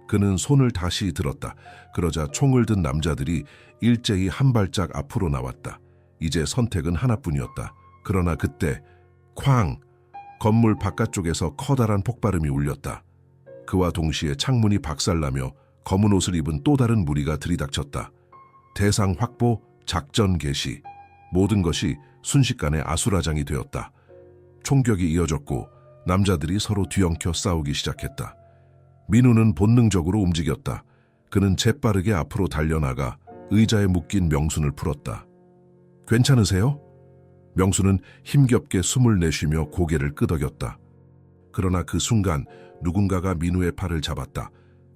그는 손을 다시 들었다. 그러자 총을 든 남자들이 일제히 한 발짝 앞으로 나왔다. 이제 선택은 하나뿐이었다. 그러나 그때 쾅! 건물 바깥쪽에서 커다란 폭발음이 울렸다. 그와 동시에 창문이 박살나며 검은 옷을 입은 또 다른 무리가 들이닥쳤다. 대상 확보, 작전 개시. 모든 것이 순식간에 아수라장이 되었다. 총격이 이어졌고 남자들이 서로 뒤엉켜 싸우기 시작했다. 민우는 본능적으로 움직였다. 그는 재빠르게 앞으로 달려나가 의자에 묶인 명순을 풀었다. 괜찮으세요? 명순은 힘겹게 숨을 내쉬며 고개를 끄덕였다. 그러나 그 순간 누군가가 민우의 팔을 잡았다.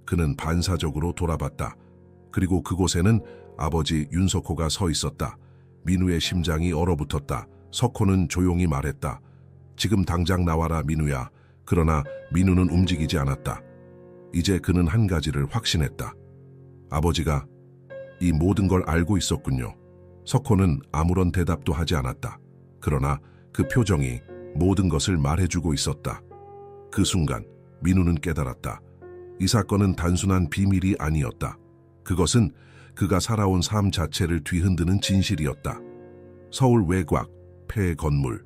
그는 반사적으로 돌아봤다. 그리고 그곳에는 아버지 윤석호가 서 있었다. 민우의 심장이 얼어붙었다. 석호는 조용히 말했다. 지금 당장 나와라, 민우야. 그러나 민우는 움직이지 않았다. 이제 그는 한 가지를 확신했다. 아버지가 이 모든 걸 알고 있었군요. 석호는 아무런 대답도 하지 않았다. 그러나 그 표정이 모든 것을 말해주고 있었다. 그 순간 민우는 깨달았다. 이 사건은 단순한 비밀이 아니었다. 그것은 그가 살아온 삶 자체를 뒤흔드는 진실이었다. 서울 외곽, 폐 건물.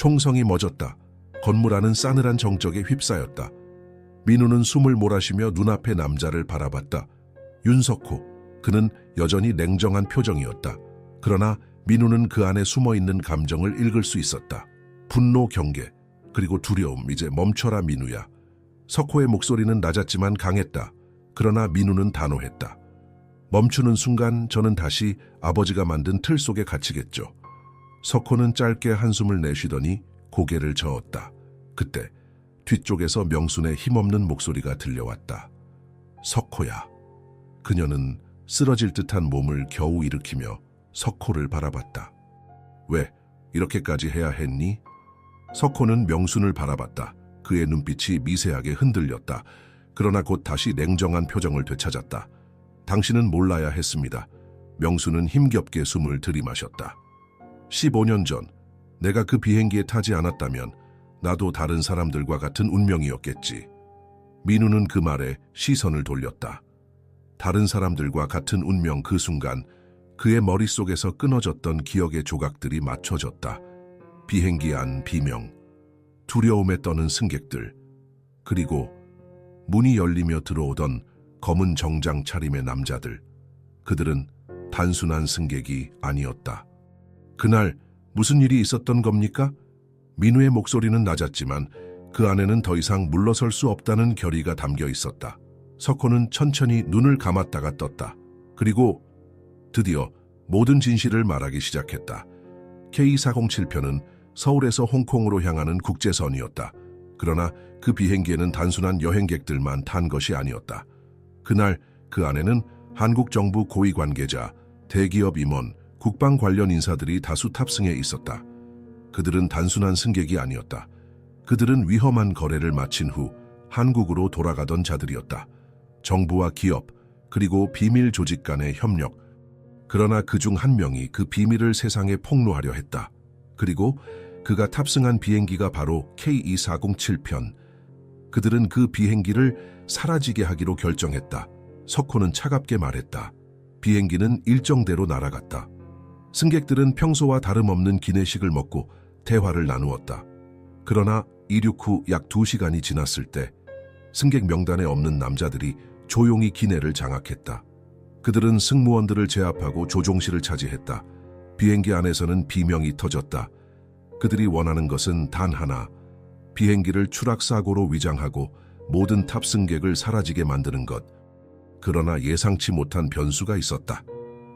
총성이 멎었다. 건물 안은 싸늘한 정적에 휩싸였다. 민우는 숨을 몰아쉬며 눈앞의 남자를 바라봤다. 윤석호. 그는 여전히 냉정한 표정이었다. 그러나 민우는 그 안에 숨어있는 감정을 읽을 수 있었다. 분노, 경계, 그리고 두려움. 이제 멈춰라, 민우야. 석호의 목소리는 낮았지만 강했다. 그러나 민우는 단호했다. 멈추는 순간 저는 다시 아버지가 만든 틀 속에 갇히겠죠. 석호는 짧게 한숨을 내쉬더니 고개를 저었다. 그때 뒤쪽에서 명순의 힘없는 목소리가 들려왔다. 석호야. 그녀는 쓰러질 듯한 몸을 겨우 일으키며 석호를 바라봤다. 왜 이렇게까지 해야 했니? 석호는 명순을 바라봤다. 그의 눈빛이 미세하게 흔들렸다. 그러나 곧 다시 냉정한 표정을 되찾았다. 당신은 몰라야 했습니다. 명순은 힘겹게 숨을 들이마셨다. 15년 전 내가 그 비행기에 타지 않았다면 나도 다른 사람들과 같은 운명이었겠지. 민우는 그 말에 시선을 돌렸다. 다른 사람들과 같은 운명. 그 순간 그의 머릿속에서 끊어졌던 기억의 조각들이 맞춰졌다. 비행기 안 비명, 두려움에 떠는 승객들, 그리고 문이 열리며 들어오던 검은 정장 차림의 남자들. 그들은 단순한 승객이 아니었다. 그날 무슨 일이 있었던 겁니까? 민우의 목소리는 낮았지만 그 안에는 더 이상 물러설 수 없다는 결의가 담겨 있었다. 석호는 천천히 눈을 감았다가 떴다. 그리고 드디어 모든 진실을 말하기 시작했다. K407편은 서울에서 홍콩으로 향하는 국제선이었다. 그러나 그 비행기에는 단순한 여행객들만 탄 것이 아니었다. 그날 그 안에는 한국 정부 고위 관계자, 대기업 임원, 국방 관련 인사들이 다수 탑승해 있었다. 그들은 단순한 승객이 아니었다. 그들은 위험한 거래를 마친 후 한국으로 돌아가던 자들이었다. 정부와 기업, 그리고 비밀 조직 간의 협력. 그러나 그중 한 명이 그 비밀을 세상에 폭로하려 했다. 그리고 그가 탑승한 비행기가 바로 K2407편. 그들은 그 비행기를 사라지게 하기로 결정했다. 석호는 차갑게 말했다. 비행기는 일정대로 날아갔다. 승객들은 평소와 다름없는 기내식을 먹고 대화를 나누었다. 그러나 이륙 후 약 2시간이 지났을 때 승객 명단에 없는 남자들이 조용히 기내를 장악했다. 그들은 승무원들을 제압하고 조종실을 차지했다. 비행기 안에서는 비명이 터졌다. 그들이 원하는 것은 단 하나, 비행기를 추락사고로 위장하고 모든 탑승객을 사라지게 만드는 것. 그러나 예상치 못한 변수가 있었다.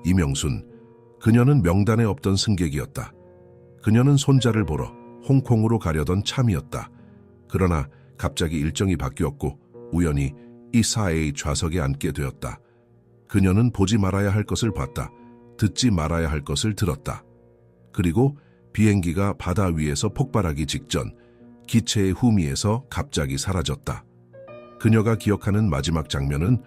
이명순, 그녀는 명단에 없던 승객이었다. 그녀는 손자를 보러 홍콩으로 가려던 참이었다. 그러나 갑자기 일정이 바뀌었고 우연히 이 4A 좌석에 앉게 되었다. 그녀는 보지 말아야 할 것을 봤다. 듣지 말아야 할 것을 들었다. 그리고 비행기가 바다 위에서 폭발하기 직전 기체의 후미에서 갑자기 사라졌다. 그녀가 기억하는 마지막 장면은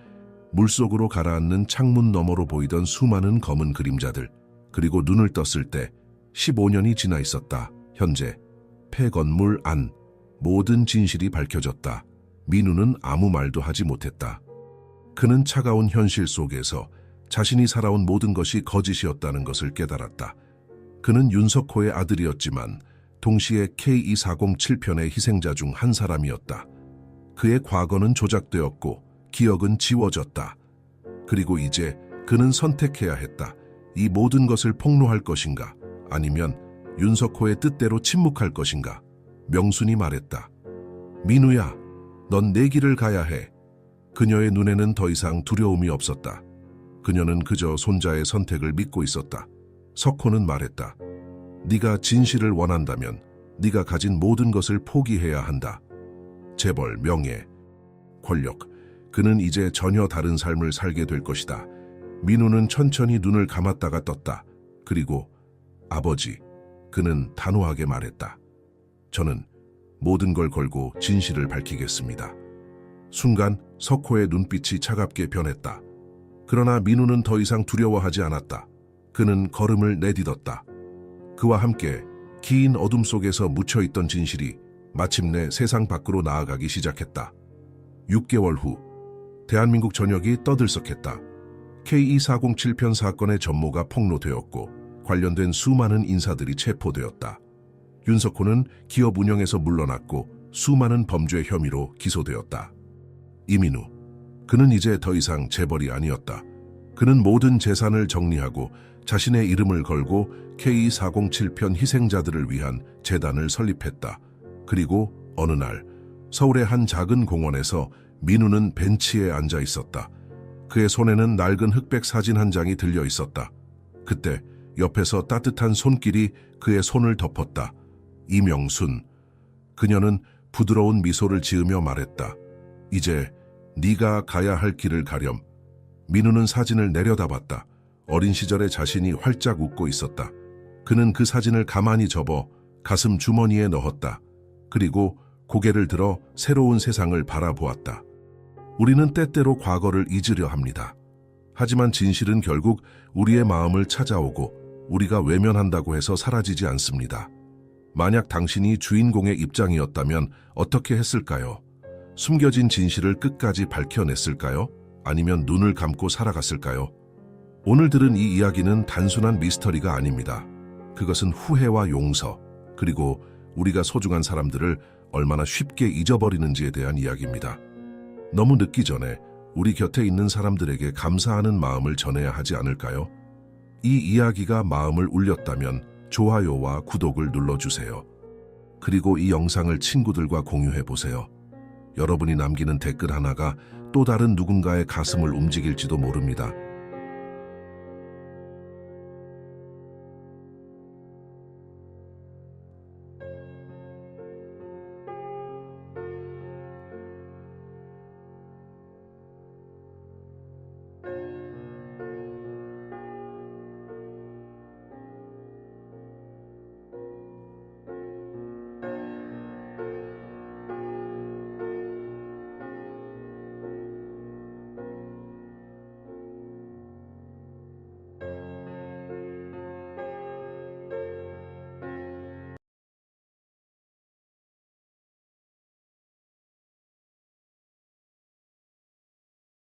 물속으로 가라앉는 창문 너머로 보이던 수많은 검은 그림자들, 그리고 눈을 떴을 때 15년이 지나 있었다. 현재 폐건물 안 모든 진실이 밝혀졌다. 민우는 아무 말도 하지 못했다. 그는 차가운 현실 속에서 자신이 살아온 모든 것이 거짓이었다는 것을 깨달았다. 그는 윤석호의 아들이었지만 동시에 K2407편의 희생자 중 한 사람이었다. 그의 과거는 조작되었고 기억은 지워졌다. 그리고 이제 그는 선택해야 했다. 이 모든 것을 폭로할 것인가? 아니면 윤석호의 뜻대로 침묵할 것인가? 명순이 말했다. 민우야, 넌 내 길을 가야 해. 그녀의 눈에는 더 이상 두려움이 없었다. 그녀는 그저 손자의 선택을 믿고 있었다. 석호는 말했다. 네가 진실을 원한다면 네가 가진 모든 것을 포기해야 한다. 재벌, 명예, 권력. 그는 이제 전혀 다른 삶을 살게 될 것이다. 민우는 천천히 눈을 감았다가 떴다. 그리고 아버지, 그는 단호하게 말했다. 저는 모든 걸 걸고 진실을 밝히겠습니다. 순간 석호의 눈빛이 차갑게 변했다. 그러나 민우는 더 이상 두려워하지 않았다. 그는 걸음을 내딛었다. 그와 함께 긴 어둠 속에서 묻혀있던 진실이 마침내 세상 밖으로 나아가기 시작했다. 6개월 후 대한민국 전역이 떠들썩했다. K2407편 사건의 전모가 폭로되었고 관련된 수많은 인사들이 체포되었다. 윤석호는 기업 운영에서 물러났고 수많은 범죄 혐의로 기소되었다. 이민우, 그는 이제 더 이상 재벌이 아니었다. 그는 모든 재산을 정리하고 자신의 이름을 걸고 K407편 희생자들을 위한 재단을 설립했다. 그리고 어느 날 서울의 한 작은 공원에서 민우는 벤치에 앉아 있었다. 그의 손에는 낡은 흑백 사진 한 장이 들려 있었다. 그때 옆에서 따뜻한 손길이 그의 손을 덮었다. 이명순. 그녀는 부드러운 미소를 지으며 말했다. 이제 네가 가야 할 길을 가렴. 민우는 사진을 내려다봤다. 어린 시절의 자신이 활짝 웃고 있었다. 그는 그 사진을 가만히 접어 가슴 주머니에 넣었다. 그리고 고개를 들어 새로운 세상을 바라보았다. 우리는 때때로 과거를 잊으려 합니다. 하지만 진실은 결국 우리의 마음을 찾아오고 우리가 외면한다고 해서 사라지지 않습니다. 만약 당신이 주인공의 입장이었다면 어떻게 했을까요? 숨겨진 진실을 끝까지 밝혀냈을까요? 아니면 눈을 감고 살아갔을까요? 오늘 들은 이 이야기는 단순한 미스터리가 아닙니다. 그것은 후회와 용서, 그리고 우리가 소중한 사람들을 얼마나 쉽게 잊어버리는지에 대한 이야기입니다. 너무 늦기 전에 우리 곁에 있는 사람들에게 감사하는 마음을 전해야 하지 않을까요? 이 이야기가 마음을 울렸다면 좋아요와 구독을 눌러주세요. 그리고 이 영상을 친구들과 공유해보세요. 여러분이 남기는 댓글 하나가 또 다른 누군가의 가슴을 움직일지도 모릅니다.